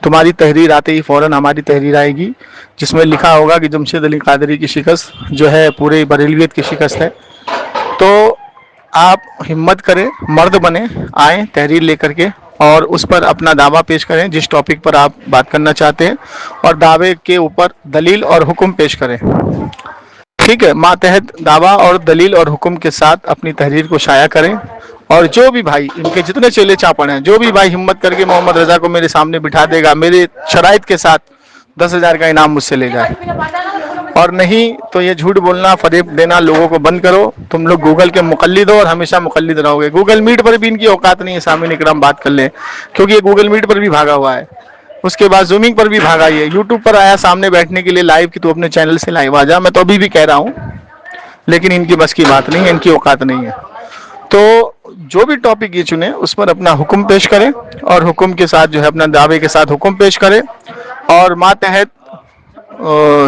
तुम्हारी तहरीर आते ही फ़ौरन हमारी तहरीर आएगी जिसमें लिखा होगा कि जमशेद अली कादरी की शिकस्त जो है पूरे बरेलवियत की शिकस्त है। तो आप हिम्मत करें, मर्द बने, आए तहरीर लेकर के और उस पर अपना दावा पेश करें जिस टॉपिक पर आप बात करना चाहते हैं, और दावे के ऊपर दलील और हुक्म पेश करें। ठीक है, मातहत दावा और दलील और हुक्म के साथ अपनी तहरीर को शाया करें। और जो भी भाई, इनके जितने चेले चापड़ हैं, जो भी भाई हिम्मत करके मोहम्मद रजा को मेरे सामने बिठा देगा, मेरे शराइत के साथ 10,000 का इनाम मुझसे ले जाए। और नहीं तो ये झूठ बोलना, फरेब देना लोगों को बंद करो। तुम लोग गूगल के मुकल्लिद हो और हमेशा मुकल्लिद रहोगे। गूगल मीट पर भी इनकी औकात नहीं है सामने इकराम बात कर ले, क्योंकि ये गूगल मीट पर भी भागा हुआ है, उसके बाद जूमिंग पर भी भागा। ये यूट्यूब पर आया सामने बैठने के लिए लाइव की, तो अपने चैनल से लाइव आ जा। मैं तो अभी भी कह रहा हूँ, लेकिन इनकी बस की बात नहीं है, इनकी औकात नहीं है। तो जो भी टॉपिक ये चुने उस पर अपना हुक्म पेश करें, और हुक्म के साथ जो है अपना दावे के साथ हुक्म पेश करें, और मातहत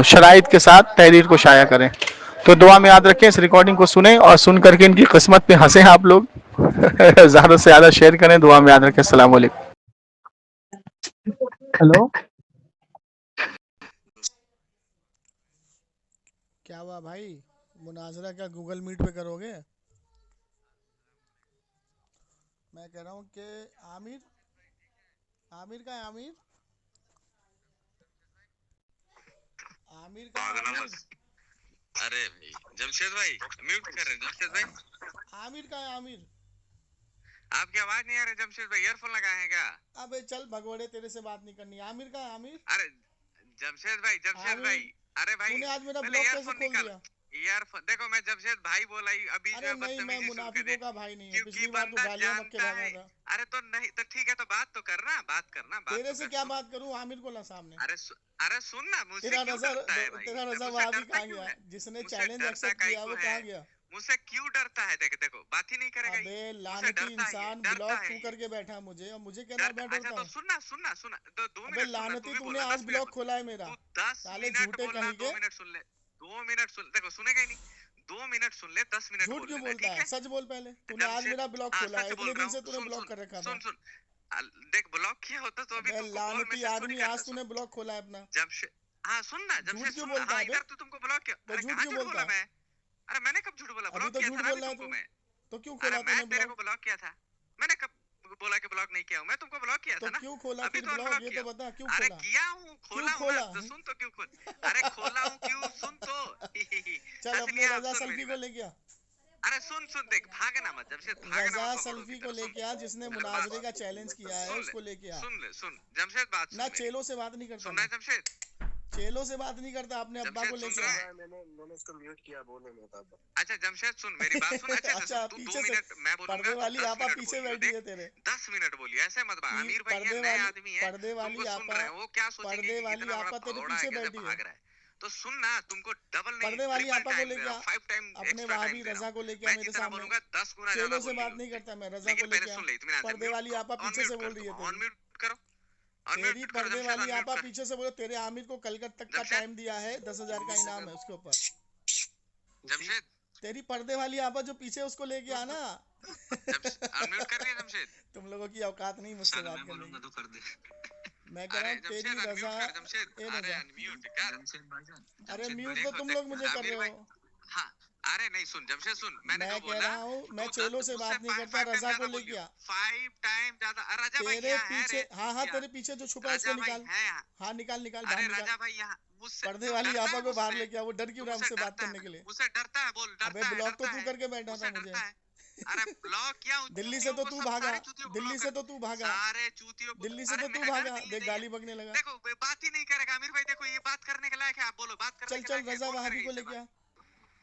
शराइत के साथ तहरीर को शाया करें। तो दुआ में याद रखें, इस रिकॉर्डिंग को सुने और सुन करके इनकी किस्मत पे हंसें आप लोग। ज़्यादा से ज़्यादा शेयर करें, दुआ में याद रखें। अस्सलाम वालेकुम। हेलो, क्या हुआ भाई, मुनाजरा क्या गूगल मीट पे करोगे? मैं कह रहा हूँ कि आमिर, आमिर का है आमिर, आमिर का है आमिर, अरे भाई जमशेद भाई म्यूट कर रहे हैं। जमशेद भाई आमिर का है आमिर। आपकी आवाज नहीं आ रही जमशेद भाई, ईयरफोन लगाए हैं क्या? अबे चल भगोड़े, तेरे से बात नहीं करनी। आमिर का है आमिर, अरे जमशेद भाई आमिर। अरे भाई तूने आज मेरा पहले ब्लॉग कैसे ईयरफोन खोल निकाल। दिया? ईयरफोन देखो, मैं जमशेद भाई बोला ही अभी जो अरे है नहीं, मैं बदतमीजी शुरू कर मुनाफिकों दी, का भाई नहीं हूँ। क्योंकि पिछली बार तू बंदा गालियां बक के जानता भागा है। था। अरे तो नहीं तो ठीक है, तो बात तो करना, बात करना, बात तेरे तो से कर, क्या सुन। बात करूँ? आमिर को ला सामने। अरे सुन ना, मुझसे तेरा क्यों रजा, डरता है भाई? तेरा रजा मुझसे वहां भी डरता कहाँ क्यों गया? है? जिसने मुझसे चैलेंज डरता एक्सेप्ट काहे किया को वो है? कहाँ गया? मुझसे क्यों डरता है? देखो बात ही नहीं करेगा अबे ये। मुझसे लानती डरता है ये, इंसान, डरता ब्लॉक है तू ये। करके बैठा मुझे, और मुझे कहता है मैं अच्छा डरता तो हूँ। सुनना तो 2 अबे मिनट सुनना, तू लानती, भी तूने बोलना आज 10 ब्लॉक मिनट। खोला है मेरा। तू 10 साले मिनट झूठे बोलना, कहीं 2 के। मिनट सुन ले, 2 मिनट सुन, देखो सुनेगा ही नहीं। 2 मिनट सुन ले, 10 मिनट झूठ बोल क्यों लेना, बोलता ठीक है? है? सच बोल पहले। तूने आज जमशेद, मेरा ब्लॉक खोला है, सच बोल इतने रहा दिन हूँ। से तूने सुन ब्लॉक सुन कर रखा था। सुन सुन देख, ब्लॉक किया होता तो अभी अबे तुमको कॉल लानती मैसेज थोड़ी आदमी, आज करता। तूने ब्लॉक खोला है अपना। जमशेद, हाँ सुनना झूठ जमशेद, क्यों सुन। बोलता हाँ है बे? इधर तो तुमको ब्लॉक किया। बे अरे झूठ कहाँ क्यों झूठ बोलता बोला है? मैं? अरे मैंने कब झूठ बोला? अभी ब्लॉक तो किया झूठ था ना बोल अभी रहा है तुमको तू। मैं। तो क्यों अरे खोला मैं तूने तेरे ब्लॉक? को ब्लॉक किया था? मैंने कब बोला कि ब्लॉक नहीं किया हूँ? मैं तुमको ब्लॉक किया तो था ना, क्यों खोला अभी फिर तो ब्लॉक? अनब्लॉक ये किया। तो बता क्यों अरे खोला? किया हूँ, खोला हूँ ना, तो सुन तो क्यों खोल। अरे खोला हूँ क्यों, सुन तो। चल हंस अपने लिया, अब रजा सुन सल्फी मेरी को बात। लेके आ। अरे सुन देख, भागना मत जमशेद, भागना रजा मत पकड़ों की सल्फी को तरह। सुन लेके आ, जिसने अरे मुनाजरे बात का चैलेंज किया है, सुन ले, उसको लेके आ। सुन जमशेद, बात सुन ना मेरी। चेलों से बात नहीं करता सुन रहा मैं, है जमशेद? चेलों से बात नहीं करता। अपने अब्बा जमशेद को सुन लेके रहा आ। है? मैंने इसको म्यूट किया, बोलने में था। अच्छा जमशेद सुन मेरी बात, सुन अच्छे से अच्छा, सुन। तू 2 पीछे से मिनट मैं बोलूंगा पर्दे तो वाली 10 आपा मिनट पीछे बोलियो। बैठी है देख तेरे। 10 मिनट बोलिए, ऐसे मत भाग। आमिर भाई है, पर्दे नए वाली, आदमी है, पर्दे वाली तुमको सुन आपा, रहे हैं, वो क्या सोचेंगे पर्दे कि वाली इतना बड़ा आपा तेरे भगौड़ा है, पीछे कैसे बैठी है। भाग रहा है। तो सुन ना, तुमको डबल नहीं, पर्दे वाली ट्रिपल आपा को टाइम दे लेके रहा आ, हूँ, 5 टाइम अपने एक्स्ट्रा वहां टाइम भी दे रहा रजा हूँ। को लेके आ मैं मेरे जितना सामने। बोलूंगा 10 गुना ज्यादा चेलों से बोल बात लियो। नहीं करता मैं, रजा को लेकिन पहले लेके आ। सुन ले, इत्मीनान से। पर्दे वाली आपा ऑन पीछे से म्यूट बोल कर, रही है ऑन तेरी। म्यूट करो, ऑन तेरी म्यूट करो पर्दे जमशेद, वाली ऑन म्यूट आपा कर। पीछे से बोले, तेरे आमिर को कलकत्ता तक का जमशेद, टाइम दिया है, 10,000 का इनाम है उसके ऊपर। जमशेद, तेरी पर्दे वाली आपा जो पीछे, उसको लेके आना। ऑन म्यूट कर रही है जमशेद? तुम लोगों की औकात नहीं मुझसे बात करने की। तो कर दे। मैं कह रहा हूँ तेरी जमशेद रजा अनम्यूट कर जमशेद, ए अरे रजा, अनम्यूट कर। अरे म्यूट तो देखो तुम देख लोग मुझे कर आमिर रहे भाई, हो। हाँ अरे नहीं सुन जमशेद सुन, मैंने मैं जो कह बोला रहा हूँ मैं तू चेलों से बात नहीं करता, रजा को लेके आ। 5 टाइम ज्यादा। रजा भाई तेरे यहाँ है पीछे, रे, हाँ हाँ यहाँ। तेरे पीछे जो छुपा है उसको रजा भाई निकाल। है यहाँ। हाँ निकाल निकाल, बाहर अरे निकाल। रजा भाई यहाँ मुझसे पर्दे तू वाली डरता आपा है को बाहर मुझसे? लेके आ, वो डर क्यों तू रहा है मुझसे हमसे बात डरता करने है, के लिए? मुझसे डरता है, बोल अबे डरता है, ब्लॉक तो डरता तू है, करके बैठा था मुझसे मुझे। डरता है। अरे ब्लॉक क्या हूँ, दिल्ली से चूतियों तो को तू सब, भागा, सारे चूतियों को दिल्ली ब्लॉक से कर, तो तू भागा, सारे चूतियों को। दिल्ली से अरे तो तू मैं घर भागा। दिल्ली देख नहीं गाली है। बकने लगा। देखो बात ही नहीं करेगा आमिर भाई, देखो ये बात करने के लायक है, आप बोलो बात करने चल के चल लायक है, रजा कौन वहाबी को करेगा लेके इससे आ। बात?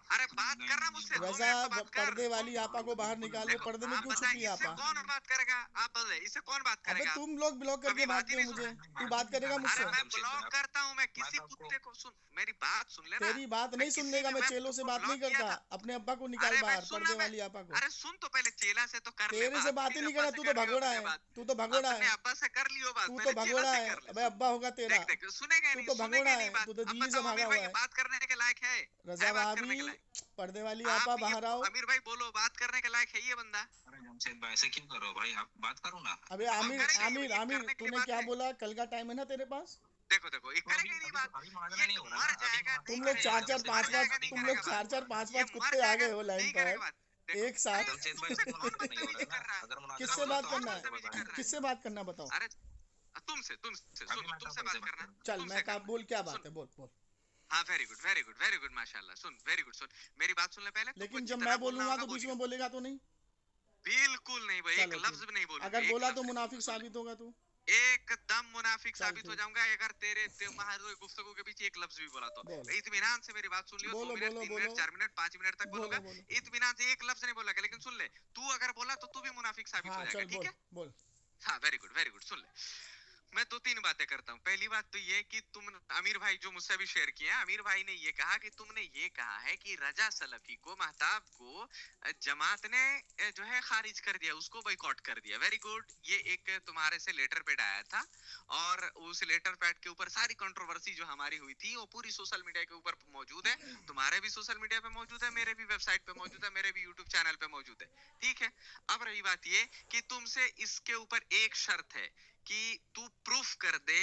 अरे बात कर रहा मुझसे, 2 रजा मिनट तो बात कर। पर्दे वाली आपा को बाहर निकाल, वो देखो पर्दे में आप क्यों बताइए छुपी है इससे आपा? कौन बात करेगा, आप बोले इससे कौन बात अबे करेगा? तुम लोग ब्लॉक करके कभी बात ही भागते हो नहीं मुझे, सुना। तू बात करेगा अरे मुझसे? मैं ब्लॉक करता हूँ, मैं किसी कुत्ते को सुन, मेरी बात सुन लेना। तेरी बात मैं नहीं किसी सुनने का, भी- मैं मैं चेलों से तुमको बात नहीं ब्लॉक किया करता। था। अपने अब्बा को निकाल अरे मैं बाहर, सुनना, पर्दे मैं वाली आपा को। अरे सुन तो पहले, चेला से तो कर ले तेरे से बात ही फिर नहीं अब्बा करना, से तू तो करियो भगोड़ा अपने है, बात। तू तो भगोड़ा अपने है, अब्बा से कर लियो बात, तू तो पहले चेला भगोड़ा से है। कर ले। अबे अब्बा होगा तेरा, देख देख सुनेगा तू नहीं, तो सुनेगा भगोड़ा नहीं है, बात। तू तो अब दिल्ली से बताओ भागा आमिर हुआ भाई, है। बात करने के लायक है? रजा ये बात करने वहाबी, के लायक? पर्दे वाली आप आपा ये बाहर आओ। आमिर भाई बोलो, बात करने के लायक है ये बंदा? अरे जमशेद भाई ऐसे क्यों करो भाई, आप बात करो ना। अबे अब आमिर करेंगे आमिर ये आमिर, करने के लिए तूने बात क्या है। बोला? कल का टाइम है ना तेरे पास? देखो देखो ये करेंगे नहीं बात, ये मर जाएगा, तुम नहीं लोग करेगा, चार चार मर पांच जाएगा, पांच, नहीं तुम लोग करेगा चार बात। चार पांच ये पांच मर कुत्ते आ जाएगा, गए हो लाइन नहीं करेगा पर बात। देखो, एक साथ। तुमसे कौन बदतमीजी कर रहा है? किससे बात करना है? बदतमीजी कर रहा है? किससे बात करना बताओ? अरे तुमसे तुमसे सुन, तुमसे बात करना, चल तुमसे मैं कहा करना। बोल, क्या बात सुन, है? बोल बोल। हाँ very good very good very good माशाल्लाह। सुन वेरी गुड, सुन मेरी बात सुन ले पहले। लेकिन जब मैं बोलूंगा तो बीच में बोलेगा तो नहीं? बिल्कुल नहीं भाई, एक चलो लफ्ज ठीक। भी नहीं बोलूंगा। अगर एक बोला लफ्ज तो नहीं मुनाफिक बोलूंगा, सुन ले। साबित होगा तू। एकदम मुनाफिक चल साबित हो ठीक। जाऊंगा अगर तेरे तुम्हारे गुफ्तगू के बीच एक लफ्ज भी बोला तो। बोल। इत्मीनान से मेरी बात सुन लियो, 2 बोलो, मिनट बोलो, 3 बोलो। मिनट 4 मिनट 5 मिनट तक बोलो, बोलूंगा। बोलो। इत्मीनान से एक लफ्ज नहीं बोला, लेकिन सुन ले, तू अगर बोला तो तू भी मुनाफिक साबित हो हाँ जाएगा, चल ठीक बोल है? बोल। हाँ वेरी गुड सुन ले। मैं 2-3 बातें करता हूँ। पहली बात तो ये कि तुम आमिर भाई जो मुझसे भी शेयर किए हैं, आमिर भाई ने ये कहा कि तुमने ये कहा है कि रजा सलफी को, महताब को जमात ने जो है खारिज कर दिया, उसको बॉयकॉट कर दिया। Very good. ये एक तुम्हारे से लेटर पैड आया था और उस लेटर पैड के ऊपर सारी कंट्रोवर्सी जो हमारी हुई थी वो पूरी सोशल मीडिया के ऊपर मौजूद है। तुम्हारे भी सोशल मीडिया पे मौजूद है, मेरे भी वेबसाइट पे मौजूद है, मेरे भी यूट्यूब चैनल पे मौजूद है, ठीक है? अब रही बात ये कि तुमसे इसके ऊपर एक शर्त है कि तू प्रूफ कर दे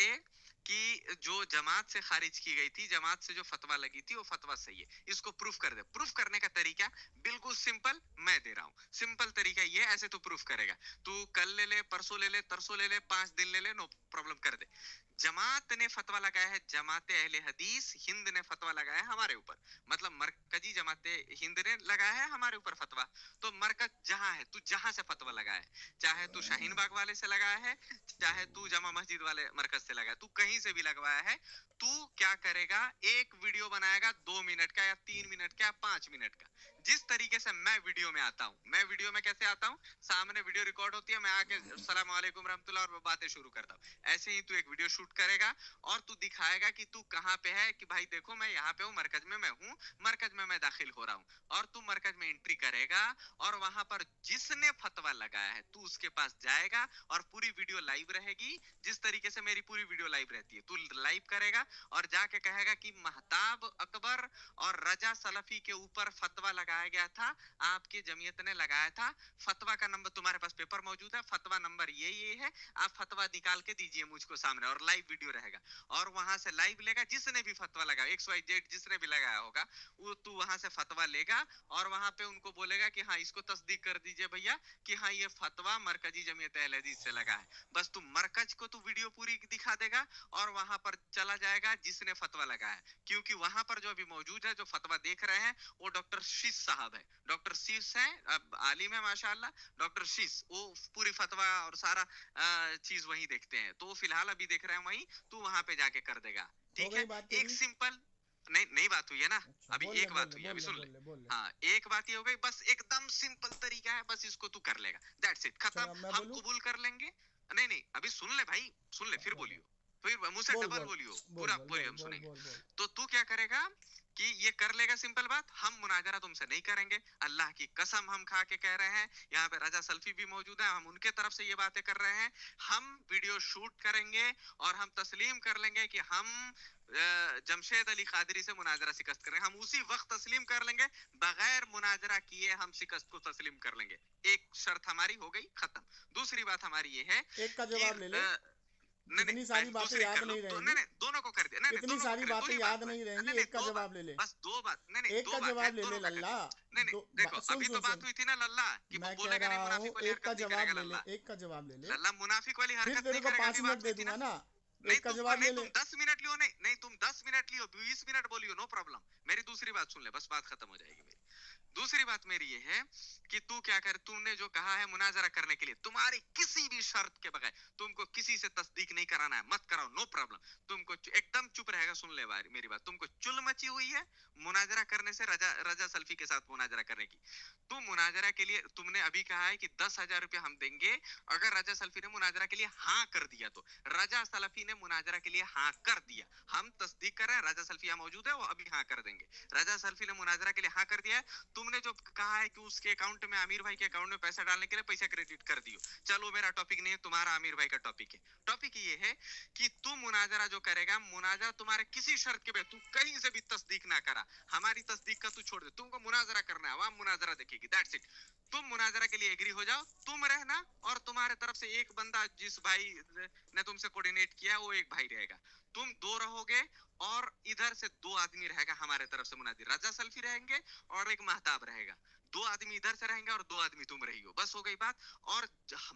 कि जो जमात से खारिज की गई थी, जमात से जो फतवा लगी थी वो फतवा सही है। इसको प्रूफ कर दे। प्रूफ करने का तरीका बिल्कुल सिंपल मैं दे रहा हूँ। सिंपल तरीका ये, ऐसे तू प्रूफ करेगा। तू कल ले ले, परसों ले ले, तरसों ले ले, 5 दिन ले ले, नो प्रॉब्लम, कर दे। जमात ने फतवा लगाया है, जमात अहले हदीस हिंद ने फतवा लगाया है हमारे ऊपर, मतलब मरकजी जमात हिंद ने लगाया है हमारे ऊपर फतवा। तो मरकज जहां है, तू जहां से फतवा लगाया है, चाहे तू शाहीन बाग वाले से लगाया है, चाहे तू जमा मस्जिद वाले मरकज से लगाया, तू कहीं से भी लगवाया है, तू क्या करेगा? एक वीडियो बनाएगा 2 मिनट का या 3 मिनट का या 5 मिनट का। जिस तरीके से मैं वीडियो में आता हूँ, मैं वीडियो में कैसे आता हूँ? सामने वीडियो रिकॉर्ड होती है, मैं आके अस्सलाम वालेकुम रहमतुल्लाह और बातें शुरू करता हूँ। ऐसे ही तू एक वीडियो शूट करेगा और तू दिखाएगा कि तू कहाँ पे है, कि भाई देखो मैं यहाँ पे हूँ, मरकज में मैं हूँ, मरकज में मैं दाखिल हो रहा हूँ। और तू मरकज में एंट्री करेगा और वहां पर जिसने फतवा लगाया है तू उसके पास जाएगा और पूरी वीडियो लाइव रहेगी, जिस तरीके से मेरी पूरी वीडियो लाइव रहती है। तू लाइव करेगा और जाके कहेगा कि महताब अकबर और रजा सलफी के ऊपर फतवा लगाया गया था, आपकी जमीयत ने लगाया था। फतवा का नंबर तुम्हारे पास पेपर मौजूद है, फतवा नंबर ये है, आप फतवा निकाल के दीजिए मुझको सामने, और लाइव वीडियो रहेगा। और वहां से लाइव लेगा, जिसने भी फतवा लगाया, XYZ जिसने भी लगाया होगा, वो तू वहां से फतवा लेगा और वहां पे उनको बोलेगा कि हाँ इसको तस्दीक कर दीजिए भैया कि हाँ ये फतवा मरकजी जमीयत अहले हदीस से लगा है। बस तू मरकज को तू वीडियो पूरी दिखा देगा और वहां पर चला जाएगा जिसने फतवा लगाया है। क्योंकि वहां पर जो अभी मौजूद है, जो फतवा देख रहे हैं, वो डॉक्टर शीश साहब है। डॉक्टर शीश है, आलिम है माशाल्लाह, डॉक्टर शीश, वो पूरी फतवा और सारा चीज वही देखते हैं। तो फिलहाल अभी देख रहे हैं वही, तू वहां पे जाके कर देगा, ठीक है? एक सिंपल नहीं बात हुई है ना। अच्छा, अभी एक बात हुई है, अभी सुन ले। हाँ एक बात ये हो गई, बस एकदम सिंपल तरीका है, बस इसको तू कर लेगा, दैट्स इट, खत्म। हम कबूल कर लेंगे। नहीं अभी सुन ले भाई, सुन ले, फिर बोलियो, फिर मुझसे डबल बोलियो, पूरा बोलियो, हम सुनेंगे। तो तू क्या करेगा कि ये कर लेगा, सिंपल बात। हम मुनाजरा तुमसे नहीं करेंगे, अल्लाह की कसम हम खा के कह रहे हैं। यहाँ पे रजा सल्फी भी मौजूद है, हम उनके तरफ से ये बातें कर रहे हैं। हम वीडियो शूट करेंगे और हम तस्लीम कर लेंगे कि हम जमशेद अली कादरी से मुनाजरा शिकस्त करेंगे। हम उसी वक्त तस्लीम कर लेंगे, बगैर मुनाजरा किए हम शिकस्त को तस्लीम कर लेंगे। एक शर्त हमारी हो गई, खत्म। दूसरी बात हमारी ये है, एक का जवाब ले ले। नहीं इतनी नहीं सारी पहले बातें दूसरी याद कर लो नहीं नहीं रहेंगी, नहीं दोनों को कर दिया नहीं नहीं इतनी दोनों सारी को कर बातें दो ही याद बात नहीं नहीं रहेंगी, नहीं एक का दो बात जवाब ले ले, बस दो बात नहीं नहीं एक दो का बात है जवाब ले ले दोनों का कर लल्ला। नहीं नहीं देखो सुन अभी सुन तो बात सुन, हुई थी ना लल्ला कि वो मैं कह बोलेगा नहीं रहा मुनाफिक हूँ वाली एक का हरकत नहीं जवाब करेगा ले ले, लल्ला एक का जवाब ले ले, लल्ला मुनाफिक वाली फिर हरकत तेरे नहीं को करेगा 5 अभी मिनट बात दे हुई थी दूंगा ना ना, नहीं एक का तुम जवाब ले नहीं ले। तुम 10 मिनट लियो नहीं नहीं तुम 10 मिनट लियो 20 मिनट बोलियो नो प्रॉब्लम मेरी दूसरी बात सुन ले बस बात खत्म हो जाएगी मेरी दूसरी बात मेरी ये है कि तू क्या कर तुमने जो कहा है मुनाजरा करने के लिए तुम्हारी किसी भी शर्त के बगैर तुमको किसी से तस्दीक नहीं कराना है मत कराओ नो प्रॉब्लम तुमको एकदम चुप रहेगा सुन ले मेरी बात तुमको चुल मची हुई है मुनाजरा करने से रजा सल्फी के साथ मुनाजरा करने की तुम मुनाजरा के लिए तुमने अभी कहा है कि 10,000 रुपया हम देंगे अगर रजा सल्फी ने मुनाजरा के लिए हाँ कर दिया तो रजा सल्फी ने मुनाजरा के लिए हाँ कर दिया हम तस्दीक कर रहे हैं रजा सल्फी यहाँ मौजूद है वो अभी हाँ कर देंगे रजा सल्फी ने मुनाजरा के लिए हाँ कर दिया है तुमने जो कहा है कि उसके अकाउंट में आमिर भाई के अकाउंट में पैसा डालने के लिए पैसा क्रेडिट कर दियो चलो मेरा टॉपिक नहीं है तुम्हारा आमिर भाई का टॉपिक है टॉपिक ये है कि तू मुनाजरा जो करेगा मुनाजरा तुम्हारे किसी शर्त के तू कहीं से भी तस्दीक ना करा हमारी तस्दीक का तू छोड़ दे तुमको मुनाजरा करना है वहां मुनाजरा देखेगी दैट्स इट तुम मुनाजरा के लिए एग्री हो जाओ तुम रहना और तुम्हारे तरफ से एक बंदा जिस भाई ने तुमसे कोऑर्डिनेट किया वो एक भाई रहेगा तुम दो रहोगे और इधर से दो आदमी रहेगा हमारे तरफ से मुनाजिर रजा सल्फी रहेंगे और एक महताब रहेगा दो आदमी इधर से रहेंगे और दो आदमी तुम रही हो बस हो गई बात और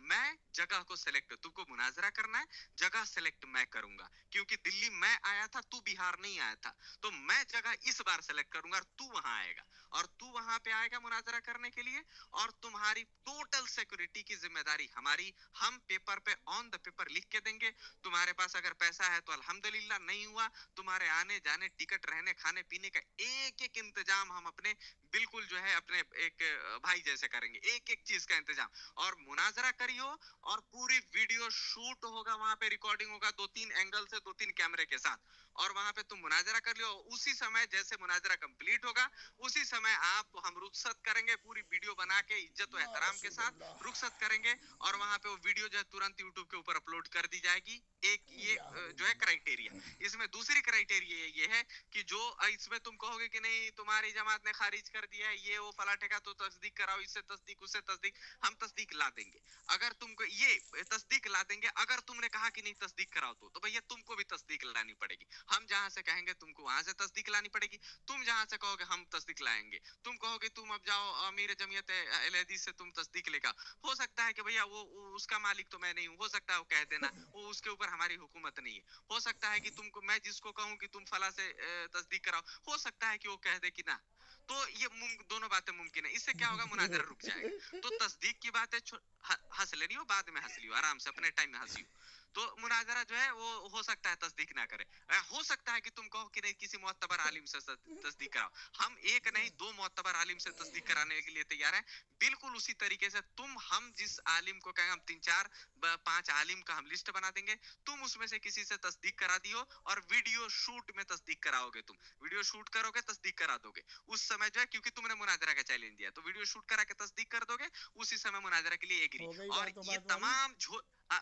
मैं जगह को सेलेक्ट तुमको मुनाजरा करना है जगह सेलेक्ट मैं करूंगा क्योंकि दिल्ली मैं आया था तू बिहार नहीं आया था तो मैं जगह इस बार सेलेक्ट करूंगा और तू वहां आएगा और तू वहां पे आएगा मुनाजरा करने के लिए और तुम्हारी टोटल सिक्योरिटी की जिम्मेदारी हमारी हम पेपर पे ऑन द पेपर लिख के देंगे तुम्हारे पास अगर पैसा है तो अल्हम्दुलिल्लाह नहीं हुआ तुम्हारे आने जाने टिकट रहने खाने पीने का एक एक इंतजाम हम अपने बिल्कुल जो है अपने एक भाई जैसे करेंगे एक एक चीज का इंतजाम और मुनाजरा करियो और पूरी वीडियो शूट होगा वहां पे रिकॉर्डिंग होगा 2-3 एंगल से 2-3 कैमरे के साथ और वहां पे तुम मुनाजरा कर लियो उसी समय जैसे मुनाजरा कंप्लीट होगा उसी समय आप हम रुखसत करेंगे पूरी वीडियो बना के इज्जत और एहतराम के साथ रुखसत करेंगे और वहां पे वो वीडियो जो है तुरंत यूट्यूब के ऊपर अपलोड कर दी जाएगी एक ये जो है क्राइटेरिया इसमें दूसरी क्राइटेरिया ये है कि जो इसमें तुम कहोगे कि नहीं तुम्हारी जमात ने खारिज कर दिया है ये वो फलाटेगा तो तस्दीक कराओ इससे तस्दीक उससे तस्दीक हम तस्दीक ला देंगे अगर तुमको ये तस्दीक ला देंगे अगर तुमने कहा कि नहीं तस्दीक कराओ तो भैया तुमको भी तस्दीक लानी पड़ेगी हम जहां से कहेंगे तुमको वहां से तस्दीक लानी पड़ेगी तुम जहां से कहोगे हम तस्दीक लाएंगे तुम कहोगे तुम अब जाओ अमीर जमीयत अहले हदीस से तुम तस्दीक लेकर हो सकता है कि भैया वो उसका मालिक तो मैं नहीं हूँ हो सकता है वो कह देना वो उसके ऊपर हमारी हुकूमत नहीं है हो सकता है कि तुमको मैं जिसको कहूँ कि तुम फला से तस्दीक कराओ हो सकता है कि वो कह दे कि ना तो ये दोनों बातें मुमकिन है इससे क्या होगा मुनाजरा रुक जाएगा तो तस्दीक की बात है हंस लेनी हो बाद में हंस लियो आराम से अपने टाइम में हंसियो तो मुनाजरा जो है वो हो सकता है तस्दीक ना करे हो सकता है कि तुम कहो कि नहीं किसी मोअत्तबर आलिम से तस्दीक कराओ हम एक नहीं दो मोअत्तबर आलिम से तस्दीक कराने के लिए तैयार हैं बिल्कुल उसी तरीके से तुम हम जिस आलिम को कहेंगे हम 3-4-5 आलिम का हम लिस्ट बना देंगे तुम उसमें से किसी से तस्दीक करा दियो और वीडियो शूट में तस्दीक कराओगे तुम वीडियो शूट करोगे तस्दीक करा दोगे उस समय जो है क्योंकि तुमने मुनाजरा का चैलेंज दिया तो वीडियो शूट करा के तस्दीक कर दोगे उसी समय मुनाजरा के लिए एग्री और ये तमाम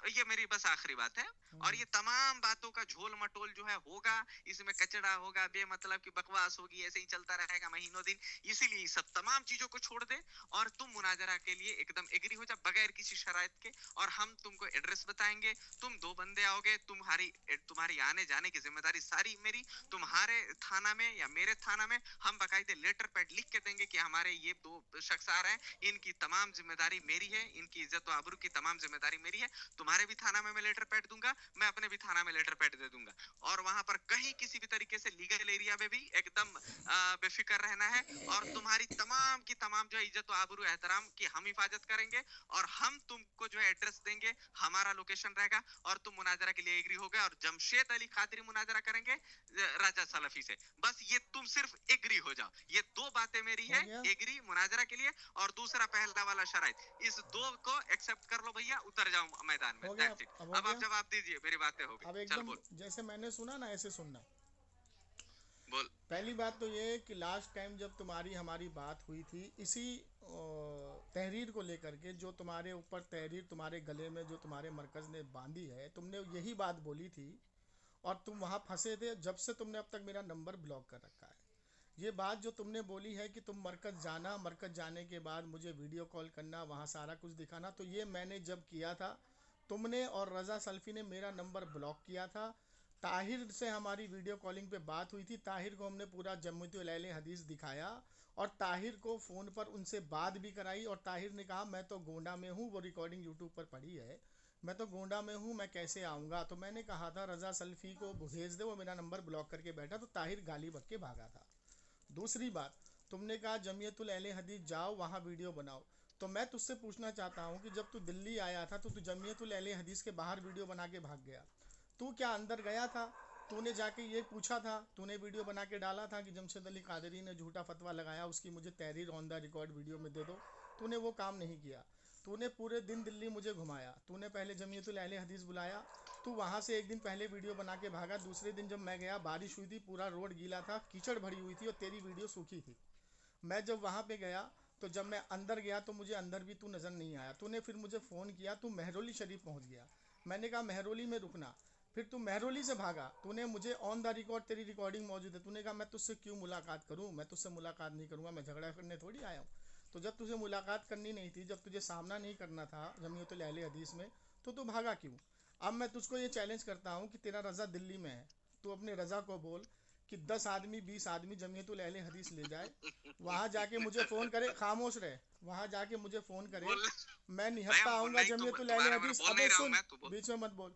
ये मेरी बस आखिरी बात है और ये तमाम बातों का झोल मटोल जो है होगा इसमें कचड़ा होगा बेमतलब की बकवास होगी ऐसे ही चलता रहेगा महीनों दिन इसीलिए सब तमाम चीजों को छोड़ दे और तुम मुनाजरा के लिए एकदम एग्री हो जा बगैर किसी शराइत के और हम तुमको एड्रेस बताएंगे तुम 2 बंदे आओगे तुम्हारी आने जाने की जिम्मेदारी सारी मेरी तुम्हारे थाना में या मेरे थाना में हम बाकायदे लेटर पैड लिख के देंगे कि हमारे ये 2 शख्स आ रहे हैं इनकी तमाम जिम्मेदारी मेरी है इनकी इज्जत और आबरू की तमाम जिम्मेदारी मेरी है तुम्हारे भी थाना में मैं लेटर पैड दूंगा मैं अपने भी थाना में लेटर पैड दे दूंगा और वहां पर कहीं किसी भी तरीके से लीगल एरिया में भी एकदम बेफिक्र रहना है और तुम्हारी तमाम की तमाम जो है इज्जत और आबरू एहतराम की हम हिफाजत करेंगे और हम तुमको जो है एड्रेस देंगे हमारा लोकेशन रहेगा और तुम मुनाजरा के लिए एग्री हो गए और जमशेद अली खादरी मुनाजरा करेंगे राजा सलफी से बस ये तुम सिर्फ एग्री हो जाओ ये 2 बातें मेरी है एग्री मुनाजरा के लिए और दूसरा पहला वाला शराइत इस 2 को एक्सेप्ट कर लो भैया उतर जाओ मैदान में अब आप जवाब दीजिए मेरी बातें हो अब गई एकदम जैसे मैंने सुना ना ऐसे सुनना बोल पहली बात तो ये है कि लास्ट टाइम जब तुम्हारी हमारी बात हुई थी इसी तहरीर को लेकर के जो तुम्हारे ऊपर तहरीर तुम्हारे गले में जो तुम्हारे मरकज़ ने बांधी है तुमने यही बात बोली थी और तुम वहाँ फंसे थे जब से तुमने अब तक मेरा नंबर ब्लॉक कर रखा है ये बात जो तुमने बोली है कि तुम मरकज़ जाना मरकज़ जाने के बाद मुझे वीडियो कॉल करना वहाँ सारा कुछ दिखाना तो ये मैंने जब किया था तुमने और रजा सल्फी ने मेरा नंबर ब्लॉक किया था। ताहिर से हमारी वीडियो कॉलिंग पे बात हुई थी, ताहिर को हमने पूरा जम्मूतुल अहले हदीस दिखाया और ताहिर को फ़ोन पर उनसे बात भी कराई और ताहिर ने कहा मैं तो गोंडा में हूँ, वो रिकॉर्डिंग यूट्यूब पर पड़ी है, मैं तो गोंडा में हूँ, मैं कैसे आऊँगा। तो मैंने कहा था रजा सल्फी को भेज दे, वो मेरा नंबर ब्लॉक करके बैठा, तो ताहिर गाली बक के भागा था। दूसरी बात, तुमने कहा जमीयतुल अहले हदीस जाओ वहाँ वीडियो बनाओ, तो मैं तुझसे पूछना चाहता हूँ कि जब तू दिल्ली आया था तो तू जमीयतुल अहले हदीस के बाहर वीडियो बना के भाग गया, तू क्या अंदर गया था? तूने जाके ये पूछा था, तूने वीडियो बना के डाला था कि जमशेद अली कादरी ने झूठा फतवा लगाया, उसकी मुझे तहरीर ऑन द रिकॉर्ड वीडियो में दे दो। तूने वो काम नहीं किया। तूने पूरे दिन दिल्ली मुझे घुमाया, तूने पहले जमीयतुल अहले हदीस बुलाया, तू वहाँ से एक दिन पहले वीडियो बना के भागा। दूसरे दिन जब मैं गया बारिश हुई थी, पूरा रोड गीला था, कीचड़ भरी हुई थी और तेरी वीडियो सूखी थी। मैं जब वहाँ पे गया तो जब मैं अंदर गया तो मुझे अंदर भी तू नज़र नहीं आया। तूने फिर मुझे फ़ोन किया, तू महरौली शरीफ पहुँच गया। मैंने कहा महरौली में रुकना, फिर तू महरौली से भागा। तूने मुझे ऑन द रिकॉर्ड, तेरी रिकॉर्डिंग मौजूद है, तूने कहा मैं तुझसे क्यों मुलाकात करूँ, मैं तुझसे मुलाकात नहीं करूँगा, मैं झगड़ा करने थोड़ी आया हूँ। तो जब तुझे मुलाकात करनी नहीं थी, जब तुझे सामना नहीं करना था जमीयतुल अहले हदीस में, तो तू भागा क्यों? अब मैं तुझको ये चैलेंज करता हूँ कि तेरा रज़ा दिल्ली में है, तू अपने रज़ा को बोल कि 10 आदमी 20 आदमी जमीयतुल अहले हदीस ले जाए, वहाँ जाके मुझे फ़ोन करे, खामोश रहे, वहाँ जाके मुझे फ़ोन करे, बोल मैं निहत्ता मैं आऊँगा नहीं, जमीयतुल अहले तुम्हारा मैं हदीस। बोल अबे नहीं रहा हूँ, सुन, मैं तू बोल। बीच में मत बोल।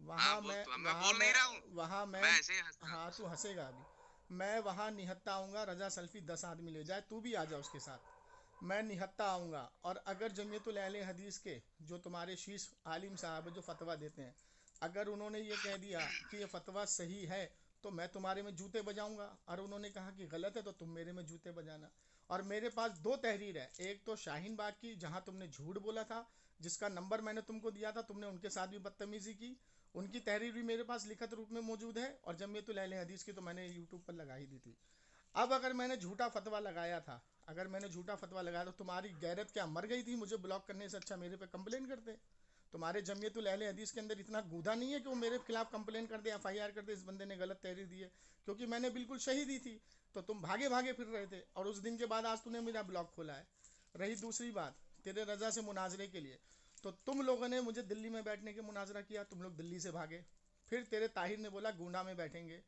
हाँ वहाँ बोल मैं तू, मैं वहाँ बोल नहीं मैं रहा हूँ, वहाँ मैं मैं ऐसे ही हंस रहा हाँ हूँ। तू हंसेगा अभी। मैं वहाँ निहत्ता आऊँगा, रजा सल्फी 10 आदमी ले जाए, तू भी आ जा उसके साथ। मैं निहत्ता आऊँगा और अगर जमीयतुल अहले हदीस के जो तुम्हारे शीश आलिम साहब जो फतवा देते हैं, अगर उन्होंने ये कह दिया कि ये फतवा सही है तो मैं तुम्हारे में जूते बजाऊंगा, और उन्होंने कहा कि गलत है तो तुम मेरे में जूते बजाना। और मेरे पास 2 तहरीर है, एक तो शाहीन बाग की जहाँ तुमने झूठ बोला था, जिसका नंबर मैंने तुमको दिया था, तुमने उनके साथ भी बदतमीज़ी की, उनकी तहरीर भी मेरे पास लिखित रूप में मौजूद है, और जमीयतुल अहले हदीस की तो मैंने यूट्यूब पर लगा ही दी थी। अब अगर मैंने झूठा फतवा लगाया था, अगर मैंने झूठा फतवा लगाया तो तुम्हारी गैरत क्या मर गई थी? मुझे ब्लॉक करने से अच्छा मेरे पे कंप्लेन करते। तुम्हारे जमीयतुल अहले हदीस के अंदर इतना गूदा नहीं है कि वो मेरे खिलाफ कंप्लेन कर दे, एफआईआर कर दे, इस बंदे ने गलत तहरीर दी है, क्योंकि मैंने बिल्कुल सही दी थी। तो तुम भागे भागे फिर रहे थे और उस दिन के बाद आज तूने मेरा ब्लॉग खोला है। रही दूसरी बात तेरे रजा से मुनाजरे के लिए, तो तुम लोगों ने मुझे दिल्ली में बैठने के मुनाजरा किया, तुम लोग दिल्ली से भागे। फिर तेरे ताहिर ने बोला गोंडा में बैठेंगे,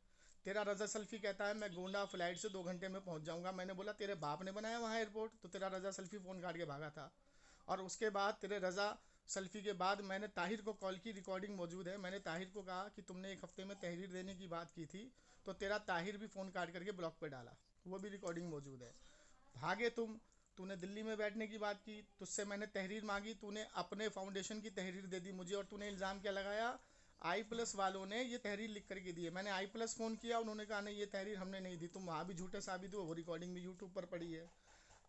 तेरा रजा सल्फी कहता है मैं गोंडा फ्लाइट से 2 घंटे में पहुंच जाऊंगा। मैंने बोला तेरे बाप ने बनाया वहाँ एयरपोर्ट, तो तेरा रजा सल्फी फ़ोन काट के भागा था। और उसके बाद तेरे रजा सल्फी के बाद मैंने ताहिर को कॉल की, रिकॉर्डिंग मौजूद है, मैंने ताहिर को कहा कि तुमने 1 हफ्ते में तहरीर देने की बात की थी, तो तेरा ताहिर भी फ़ोन काट करके ब्लॉक पे डाला, वो भी रिकॉर्डिंग मौजूद है। भागे तुम, तूने दिल्ली में बैठने की बात की, तुझसे मैंने तहरीर मांगी, तूने अपने फाउंडेशन की तहरीर दे दी मुझे, और तूने इल्ज़ाम क्या लगाया, आई+ वालों ने ये तहरीर लिख करके दी है। मैंने आई+ फ़ोन किया, उन्होंने कहा नहीं ये तहरीर हमने नहीं दी, तुम वहाँ भी झूठे साबित हुए, वो रिकॉर्डिंग भी यूट्यूब पर पड़ी है।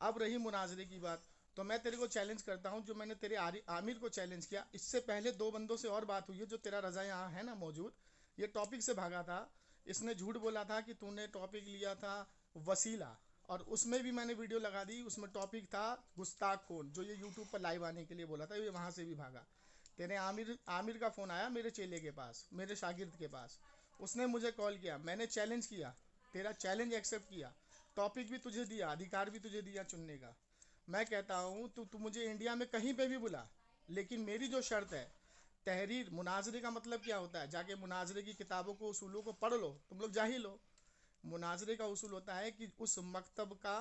अब रही मुनाजरे की बात, तो मैं तेरे को चैलेंज करता हूँ, जो मैंने तेरे आमिर को चैलेंज किया, इससे पहले 2 बंदों से और बात हुई है, जो तेरा रजा यहाँ है ना मौजूद, ये टॉपिक से भागा था। इसने झूठ बोला था कि तूने टॉपिक लिया था वसीला, और उसमें भी मैंने वीडियो लगा दी, उसमें टॉपिक था गुस्ताख कौन, जो ये यूट्यूब पर लाइव आने के लिए बोला था, ये वहाँ से भी भागा। तेरे आमिर का फ़ोन आया मेरे चेले के पास, मेरे शागिर्द के पास, उसने मुझे कॉल किया, मैंने चैलेंज किया, तेरा चैलेंज एक्सेप्ट किया, टॉपिक भी तुझे दिया, अधिकार भी तुझे दिया चुनने का। मैं कहता हूँ तू मुझे इंडिया में कहीं पे भी बुला, लेकिन मेरी जो शर्त है, तहरीर मुनाजरे का मतलब क्या होता है, जाके मुनाजरे की किताबों को उसूलों को पढ़ लो, तुम लोग जाहिल हो। मुनाजरे का उसूल होता है कि उस मकतब का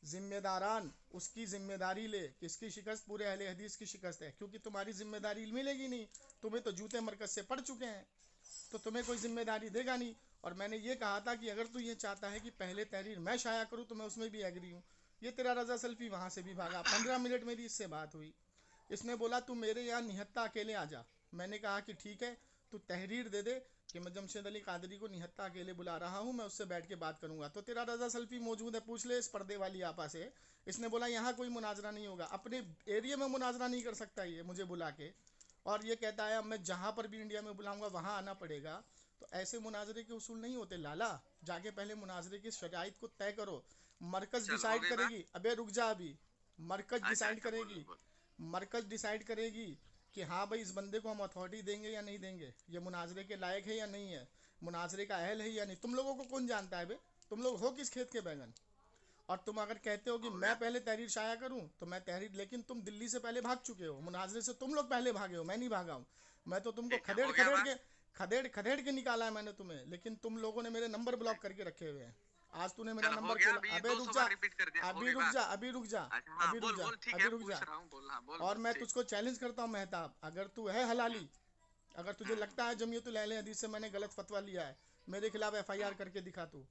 जिम्मेदारान उसकी जिम्मेदारी ले, किसकी शिकस्त, पूरे अहले हदीस की शिकस्त है, क्योंकि तुम्हारी जिम्मेदारी मिलेगी नहीं, तुम्हें तो जूते मरकज से पढ़ चुके हैं, तो तुम्हें कोई जिम्मेदारी देगा नहीं। और मैंने ये कहा था कि अगर तू ये चाहता है कि पहले तहरीर मैं शाया करूँ तो मैं उसमें भी एग्री हूँ। ये तेरा रजा सल्फी वहाँ से भी भागा। 15 मिनट मेरी इससे बात हुई, इसने बोला तू मेरे यहाँ निहत्ता अकेले आ जा। मैंने कहा कि ठीक है, तू तहरीर दे दे कि मैं जमशेद अली कादरी को निहत्ता अकेले बुला रहा हूँ, मैं उससे बैठ के बात करूँगा। तो तेरा रजा सल्फी मौजूद है, पूछ ले इस पर्दे वाली आपा से। इसने बोला यहाँ कोई मुनाजरा नहीं होगा, अपने एरिया में मुनाजरा नहीं कर सकता ये मुझे बुला के, और ये कहता है अब मैं जहाँ पर भी इंडिया में बुलाऊंगा वहाँ आना पड़ेगा। तो ऐसे मुनाजरे के उसूल नहीं होते लाला, जाके पहले मुनाजरे की शराइत को तय करो, मरकज चल, हो डिसाइड गई बात? करेगी। अबे रुक जा अभी, मरकज अच्छा डिसाइड अच्छा, बोल करेगी, बोल। मरकज डिसाइड करेगी कि हाँ भाई इस बंदे को हम अथॉरिटी देंगे या नहीं देंगे, ये मुनाजरे के लायक है या नहीं है, मुनाजरे का अहल है या नहीं। तुम लोगों को कौन जानता है बे, तुम लोग हो किस खेत के बैगन? और तुम अगर कहते हो कि मैं पहले तहरीर शाया करूं तो मैं तहरीर, लेकिन तुम दिल्ली से पहले भाग चुके हो, मुनाजरे से तुम लोग पहले भागे हो, मैं नहीं भागा हूं। मैं तो तुमको ठीक है, खदेड़ हो गया खदेड़ बात। के खदेड़ के निकाला है मैंने तुम्हें, लेकिन तुम लोगों ने मेरे नंबर ब्लॉक करके रखे हुए हैं। आज तूने मेरा चल हो नंबर गया, खोला, अभी अबे 200 रुक जा, बार रिपीट कर दिया, हो अभी गई रुक बात। जा, अभी रुक जा, अच्छा हाँ, अभी रुक बोल जा, बोल, ठीक अभी है, रुक पूछ जा। रहा हूँ, बोल, हाँ बोल और बोल, मैं ठीक। तुझको चैलेंज करता हूँ मेहताब, अगर तू है हलाली, अगर तुझे लगता है जमीयतुल अहले हदीस से मैंने गलत फतवा लिया है, मेरे खिलाफ एफआईआर करके दिखा तू।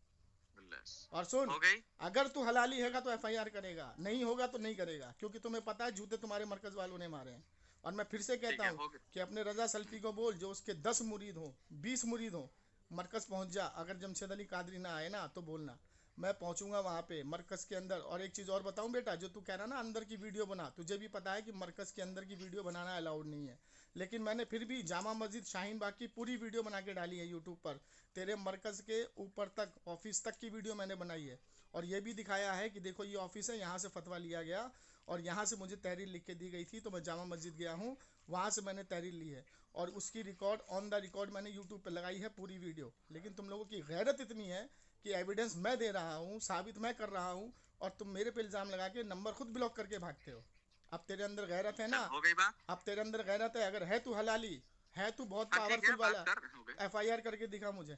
बस, और सुन, हो गई। अगर तू हलाली हैगा तो एफआईआर करेगा, नहीं होगा तो नहीं करेगा, क्योंकि तुम्हें पता है जूते तुम्हारे मरकज वालों ने मारे हैं। और मैं फिर से ठीक कहता है, हूँ हो गई। कि अपने रजा सल्फी को बोल, जो उसके 10 मुरीद हो, 20 मुरीद हो, मरकज पहुंच जा। अगर जमशेद अली कादरी ना आए ना तो बोलना, मैं पहुंचूंगा वहां पे मरकज के अंदर। और एक चीज़ और बताऊं बेटा, जो तू कह रहा ना अंदर की वीडियो बना, तुझे भी पता है कि मरकज के अंदर की वीडियो बनाना अलाउड नहीं है, लेकिन मैंने फिर भी जामा मस्जिद शाहीन बाग की पूरी वीडियो बना के डाली है यूट्यूब पर। तेरे मरकज के ऊपर तक, ऑफिस तक की वीडियो मैंने बनाई है, और ये भी दिखाया है कि देखो ये ऑफिस है, यहाँ से फतवा लिया गया और यहाँ से मुझे तहरीर लिख के दी गई थी, तो मैं जामा मस्जिद गया हूँ, वहाँ से मैंने तहरीर ली है, और उसकी रिकॉर्ड ऑन द रिकॉर्ड मैंने यूट्यूब पे लगाई है पूरी वीडियो। लेकिन तुम लोगों की गैरत इतनी है कि एविडेंस मैं दे रहा हूँ, साबित मैं कर रहा हूँ, और तुम मेरे पे इल्ज़ाम लगा के नंबर खुद ब्लॉक करके भागते हो। अब तेरे अंदर गैरत है ना, चल हो गई बात। अब तेरे अंदर गैरत है, अगर है तू हलाली, है तू बहुत हाँ ठीक है, पावरफुल वाला, बात कर, हो गई। एफआईआर करके दिखा मुझे।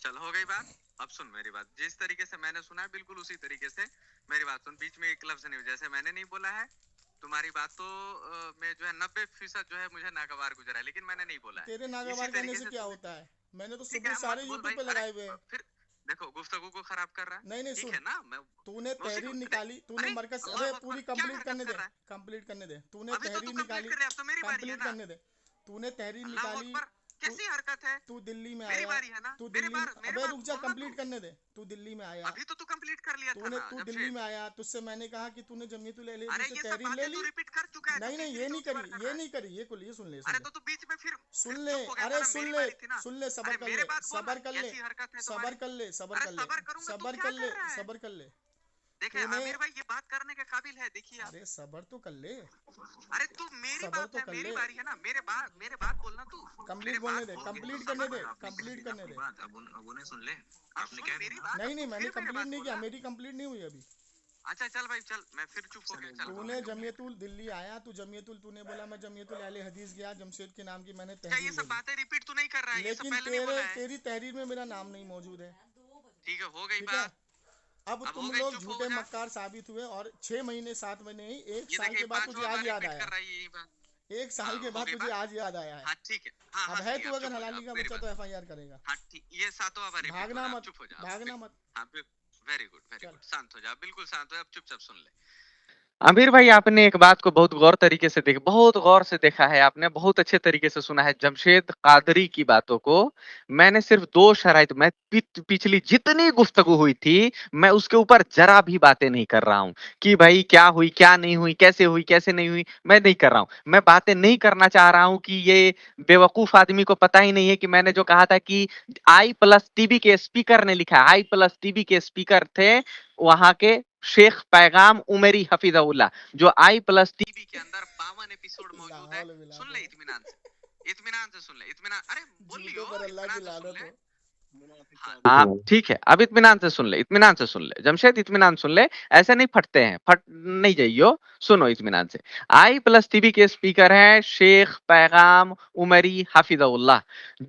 चल हो गई बात। अब सुन मेरी बात, जिस तरीके से मैंने सुना है बिल्कुल उसी तरीके से मेरी बात सुन, बीच में एक लफ्ज नहीं, जैसे मैंने नहीं बोला है तुम्हारी बात तो मैं जो है 90% जो है मुझे नागवार गुजरा है, लेकिन मैंने नहीं बोला है। तेरे इसी नागवार कहने तरीके से से क्या तुम्हें- होता है, मैंने तो ठीक है, सुबह मत सारे बोल यूट्यूब भाई, पे लगाए हुए अरे हैं। फिर देखो गुफ्तगू को खराब कर रहा है। नहीं नहीं ठीक सुन, है ना, मैं तूने उसी तहरीर को- निकाली, तूने अरे मरकज, अल्लाह अबे अकबर, पूरी क्या कंप्लीट हरकत करने दे, कर रहा है? कंप्लीट करने दे, तूने अभी तो तू तहरीर कंप्लीट निकाली, कर रहा है, अब तो मेरी बारी है कंप्लीट ना। करने दे, तूने तहरीर अल्लाह निकाली, अकबर, तू कैसी हरकत है? तू दिल्ली में मेरी आया, बारी है ना, तू मेरे दिल्ली में, बार मेरे अबे बात रुक जा, बोलना कंप्लीट करने दे, तू दिल्ली में आया, अभी तो तू कंप्लीट कर लिया था ना तू जब दिल्ली से। में आया, तुझसे मैंने कहा कि तूने जमीयतुल अहले अरे हदीस से ये सब तहरीर ले बातें ली। तू रिपीट कर चुका है, नहीं नहीं, ये नहीं करी, ये नहीं करी, ये कुल, ये सुन ले, अरे सुन ले, तो तू बीच में फिर सुन ले, चुप हो गया था अरे ना, सुन मेरी ले, बारी थी ना। सुन ले, सबर अरे कर मेरे ले, बात बोल ना, सबर कर ले, कैसी हरकत है सबर तुम्हारी? कर ले, सबर अरे कर ले, सबर करूंगा, तू सबर क्या कर ले, कर रहा है? सबर कर ले, देखे तूने, आमिर भाई, ये बात करने के काबिल है, देखिए आप। अरे सबर तो कर ले, अरे तू मेरी सबर बात तो है, कर मेरी ले, बारी है ना, मेरे बात बोलना तू। कंप्लीट मेरे बोलने बात दे, बोल, कंप्लीट तू करने सबर दे, कर। कंप्लीट करने दे। अब उन्हें सुन ले। अब आपने सुन क्या मेरी कहा? बात, नहीं अब नहीं, तू मैंने फिर मेरे कंप्लीट बात नहीं किया, बोलना। मेरी कंप्लीट नहीं हुई अभी। अच्छा चल भाई चल, मैं फिर चुप हो गया, चल तूने जमीयतुल दिल्ली आया, तू जमीयतुल, तूने बोला मैं जमीयतुल अहले हदीस गया, जमशेद के नाम की मैंने क्या तहरीर ये ले सब ली, बातें रिपीट तू नहीं कर रहा है? ये सब लेकिन पहले नहीं बोला है। तेरी तहरीर में मेरा नाम नहीं मौजूद है। ठीक है, हो गई ठीक है, बात। अब अब तुम हो गई, लोग चुप हो झूठे जा। मक्कार साबित हुए, और 6 महीने 7 महीने नहीं, एक ये साल देखिए के बाद तुझे पांचवा आज बार याद रिपीट आया, कर रहा है यही बात। एक साल के हो बाद गई तुझे बात। आज याद आया है। हाँ ठीक है, हाँ अब हाँ है ठीक तू अब अगर चुप हो जा, हलाली अब का मेरी बच्चा तो बात। एफआईआर करेगा, हाँ ठीक, ये सातवां बार रिपीट हो भागना रहा है, अब मत, चुप हो जा, अब भागना फिर- मत। हाँ वेरी गुड वेरी चल। गुड, शांत हो जा, बिल्कुल शांत हो जा, अब चुपचाप सुन ले। आमिर भाई, आपने एक बात को बहुत गौर तरीके से देखा, बहुत गौर से देखा है आपने, बहुत अच्छे तरीके से सुना है जमशेद कादरी की बातों को। मैंने सिर्फ 2 शराइत, मैं पिछली जितनी गुफ्तगू हुई थी, मैं उसके ऊपर जरा भी बातें नहीं कर रहा हूँ कि भाई क्या हुई, क्या नहीं हुई, कैसे नहीं हुई, मैं नहीं कर रहा हूँ। मैं बातें नहीं करना चाह रहा हूँ कि ये बेवकूफ आदमी को पता ही नहीं है कि मैंने जो कहा था कि I+TV के स्पीकर ने लिखा है, I+TV के स्पीकर थे वहां के शेख पैगाम उमरी हफिज़हुल्लाह, जो I+TV के अंदर 52 एपिसोड मौजूद है। सुन ले इत्मीनान से, इत्मीनान से सुन ले, इत्मीनान, अरे बोल लियो, झूठों पर अल्लाह की इत्मीनान से सुन लानत ले। हो। हाँ ठीक है, अब इत्मीनान से सुन ले, इत्मीनान से सुन ले जमशेद, इत्मीनान सुन ले, ऐसे नहीं फटते हैं, फट नहीं जाइयो, सुनो इत्मीनान से। I+TV के स्पीकर हैं शेख पैगाम उमरी हफिज़हुल्लाह,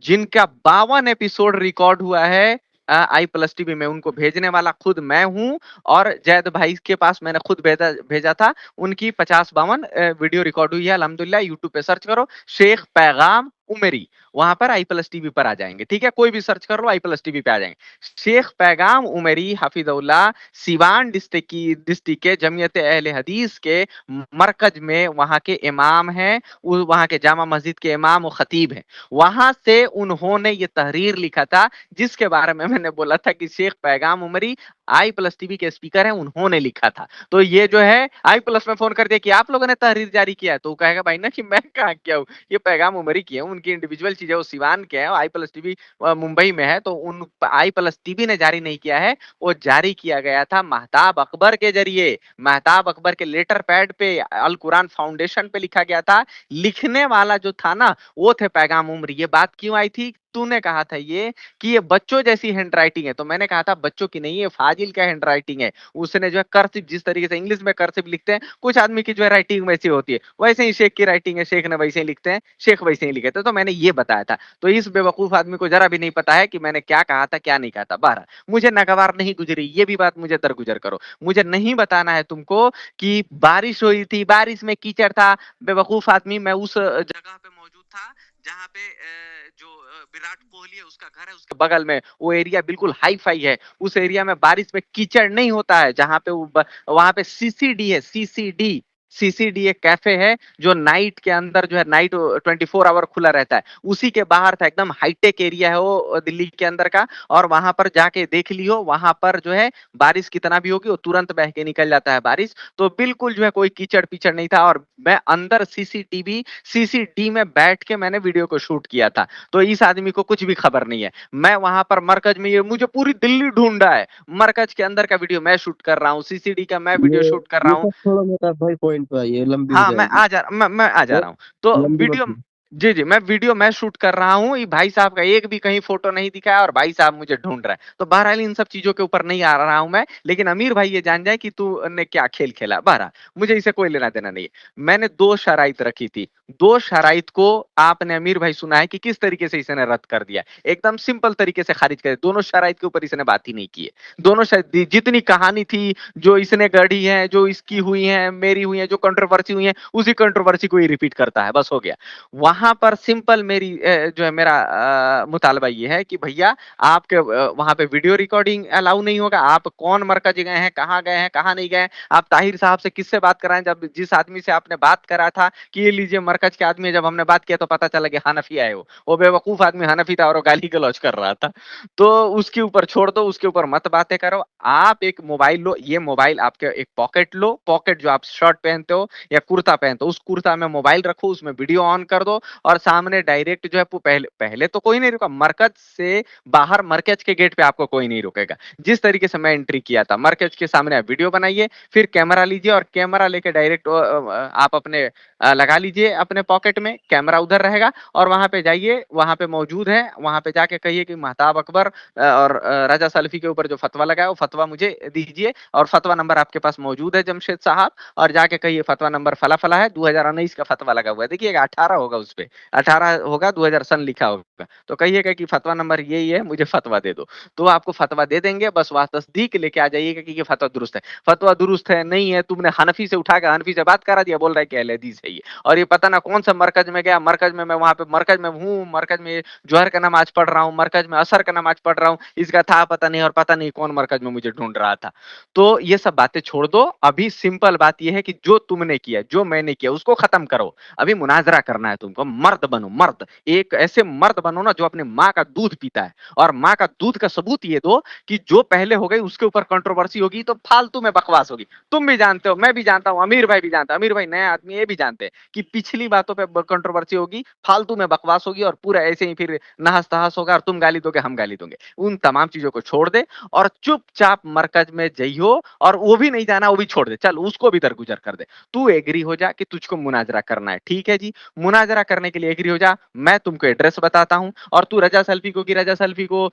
जिनका 52 एपिसोड रिकॉर्ड हुआ है I+TV में। उनको भेजने वाला खुद मैं हूं, और जैद भाई के पास मैंने खुद भेजा था। उनकी 50-52 वीडियो रिकॉर्ड हुई है अल्हम्दुलिल्लाह। यूट्यूब पे सर्च करो शेख पैगाम उमरी, वहां पर I+TV पर आ जाएंगे। ठीक है, कोई भी सर्च कर लो, I+TV पे आ जाएंगे। शेख पैगाम उमरी हफिज़हुल्लाह सिवान डिस्ट्रिक्ट के जमीयत अहले हदीस के मरकज में वहां के इमाम हैं, वहां के जामा मस्जिद के इमाम और खतीब हैं। वहां से उन्होंने ये तहरीर लिखा था जिसके बारे में मैंने बोला था कि शेख पैगाम उमरी I+TV के स्पीकर हैं, उन्होंने लिखा था। तो ये जो है I+ में फोन कर दिया कि आप लोगों ने तहरीर जारी किया है, तो वो कहेगा भाई ना कि मैं कहाँ किया हूँ, ये पैगाम उमरी की है, उनकी इंडिविजुअल चीज है, वो सिवान के है, I+TV मुंबई में है, तो उन I+TV ने जारी नहीं किया है, वो जारी किया गया था महताब अकबर के जरिए। महताब अकबर के लेटर पैड पे अल कुरान फाउंडेशन पे लिखा गया था। लिखने वाला जो था ना, वो थे पैगाम उमरी। ये बात क्यों आई थी? तूने कहा था ये कि ये बच्चों जैसी हैंडराइटिंग है, तो मैंने कहा था बच्चों की नहीं है, फाजिल का हैंडराइटिंग है। उसने जो है कर्सिव, जिस तरीके से इंग्लिश में कर्सिव लिखते हैं, कुछ आदमी की जो है राइटिंग वैसी होती है, वैसे ही शेख की राइटिंग है, शेख ने वैसे ही लिखते हैं, शेख वैसे ही लिखे थे। तो मैंने ये बताया था। तो इस बेवकूफ आदमी को जरा भी नहीं पता है कि मैंने क्या कहा था क्या नहीं कहा था। बहरहाल मुझे नागवार नहीं गुजरी, ये भी बात मुझे दरगुजर करो। मुझे नहीं बताना है तुमको कि बारिश हुई थी, बारिश में कीचड़ था। बेवकूफ आदमी, मैं उस जगह पे मौजूद था जहाँ पे जो विराट कोहली है उसका घर है, उसके बगल में वो एरिया बिल्कुल हाई फाई है। उस एरिया में बारिश में कीचड़ नहीं होता है। जहाँ पे वहां पे सीसीडी है, सीसीडी। सीसीडी एक कैफे है जो नाइट के अंदर जो है, नाइट 24 आवर खुला रहता है, उसी के बाहर था। एकदम हाईटेक एरिया है वो दिल्ली के अंदर का। और वहां पर जाके देख लियो, वहां पर जो है बारिश कितना भी होगी वो तुरंत बह के निकल जाता है बारिश। तो बिल्कुल जो है कोई कीचड़ पीचड़ नहीं था। और मैं अंदर सीसीडी में बैठ के मैंने वीडियो को शूट किया था। तो इस आदमी को कुछ भी खबर नहीं है। मैं वहां पर मरकज में, ये मुझे पूरी दिल्ली ढूंढा है, मरकज के अंदर का वीडियो मैं शूट कर रहा हूँ, सीसीडी का मैं वीडियो ये शूट कर रहा ये हूँ। सब थोड़ा मोटा भाई पॉइंट पे आइए, लंबी हो हाँ, जाएगी। मैं आ जा बहुत रहा हूँ। तो लंबी मत वीडियो, कीजिए। जी, जी, मैं वीडियो मैं शूट कर रहा हूँ। ये भाई साहब का एक भी कहीं फोटो नहीं दिखा है और भाई साहब मुझे ढूंढ रहा है। तो बहरहाल इन सब चीज़ों के ऊपर नहीं आ रहा हूँ मैं, लेकिन अमीर भाई ये जान जाए कि तूने क्या खेल खेला। बहरहाल मुझे इसे कोई लेना देना नहीं है। मैंने 2 शराइत रखी थी। 2 शराइत को आपने अमीर भाई सुना है कि किस तरीके से इसने रद्द कर दिया। एकदम सिंपल तरीके से खारिज कर दिया। दोनों शराइत के ऊपर इसने बात ही नहीं की है। दोनों जितनी कहानी थी जो इसने गढ़ी है, जो इसकी हुई है, मेरी हुई है, जो कंट्रोवर्सी हुई है, उसी कंट्रोवर्सी को ही रिपीट करता है, बस हो गया। वहां पर सिंपल मेरी जो है मेरा मुतालबा ये है कि भैया आपके वहां पे वीडियो रिकॉर्डिंग अलाउ नहीं होगा। आप कौन मरकज गए हैं, कहाँ नहीं गए। आप ताहिर साहब से किससे बात कराएं, जब जिस आदमी से आपने बात करा था कि ये लीजिए मरकज के आदमी है, जब हमने बात किया तो पता चला कि हनफी आए हो। वो बेवकूफ आदमी हनफी था और वो गाली गलौज कर रहा था। तो उसके ऊपर छोड़ दो, उसके ऊपर मत बातें करो। आप एक मोबाइल लो, ये मोबाइल आपके एक पॉकेट लो, पॉकेट जो आप शर्ट पहनते हो या कुर्ता पहनते हो, उस कुर्ता में मोबाइल रखो, उसमें वीडियो ऑन कर दो और सामने डायरेक्ट जो है पहले तो कोई नहीं रुका, मरकज से बाहर मरकज के गेट पे आपको कोई नहीं रुकेगा। जिस तरीके से मैं एंट्री किया था, मरकज के सामने आप वीडियो बनाइए, फिर कैमरा लीजिए और कैमरा लेके डायरेक्ट आप अपने लगा लीजिए अपने पॉकेट में, कैमरा उधर रहेगा और वहां पे जाइए, वहां पे मौजूद है, वहां पे जाके कहिए कि महताब अकबर और रजा सल्फी के ऊपर जो फतवा लगा है वो फतवा मुझे दीजिए। और फतवा नंबर आपके पास मौजूद है जमशेद साहब, और जाके कहिए फतवा नंबर फला फला है, 2019 का फतवा लगा हुआ है, देखिएगा 18 होगा, उस पे 18 होगा, 2000 सन लिखा होगा। तो कहिएगा कि फतवा नंबर यही है, मुझे फतवा दे दो। तो आपको फतवा दे देंगे, बस वहां तस्दीक लेके आ जाइएगा कि ये फतवा दुरुस्त है। फतवा दुरुस्त है नहीं है, तुमने हनफी से उठा के हनफी से बात करा दिया, बोल रहा है कि अहले हदीस है ये, और ये पता ना कौन सा मरकज में गया, मरकज में मैं वहां पे मरकज में हूँ, मरकज में जोहर का नमाज पढ़ रहा हूँ, मरकज में असर का नमाज पढ़ रहा हूँ, इसका था पता नहीं, और पता नहीं कौन मरकज में मुझे ढूंढ रहा था। तो ये सब बातें छोड़ दो। अभी सिंपल बात यह है कि जो तुमने किया, जो मैंने किया, उसको खत्म करो। अभी मुनाजरा करना है तुमको, मर्द बनो, मर्द, एक ऐसे मर्द बनो ना जो अपने माँ का दूध पीता है, और माँ का दूध का सबूत ये दो कि जो पहले हो गई उसके ऊपर कंट्रोवर्सी होगी तो फालतू में बकवास होगी। तुम भी जानते हो, मैं भी जानता हूँ, अमीर भाई भी जानता है, अमीर भाई नया आदमी ये भी जानते हैं कि पिछली बातों पे कंट्रोवर्सी होगी, फालतू में बकवास होगी, और पूरा ऐसे ही फिर नहस तहस होगा, और तुम गाली दोगे, हम गाली दोगे। उन तमाम चीजों को छोड़ दे और चुपचाप मरकज में जइयो, और वो भी नहीं जाना, वो भी छोड़ दे, चल उसको भी दरगुजर कर दे। तू एग्री हो जा कि तुझको मुनाजरा करना है, ठीक है जी, मुनाजरा करने के लिए एग्री हो जा। मैं तुमको एड्रेस बताता हूँ, और तू रजा सल्फी को कि रजा सल्फी को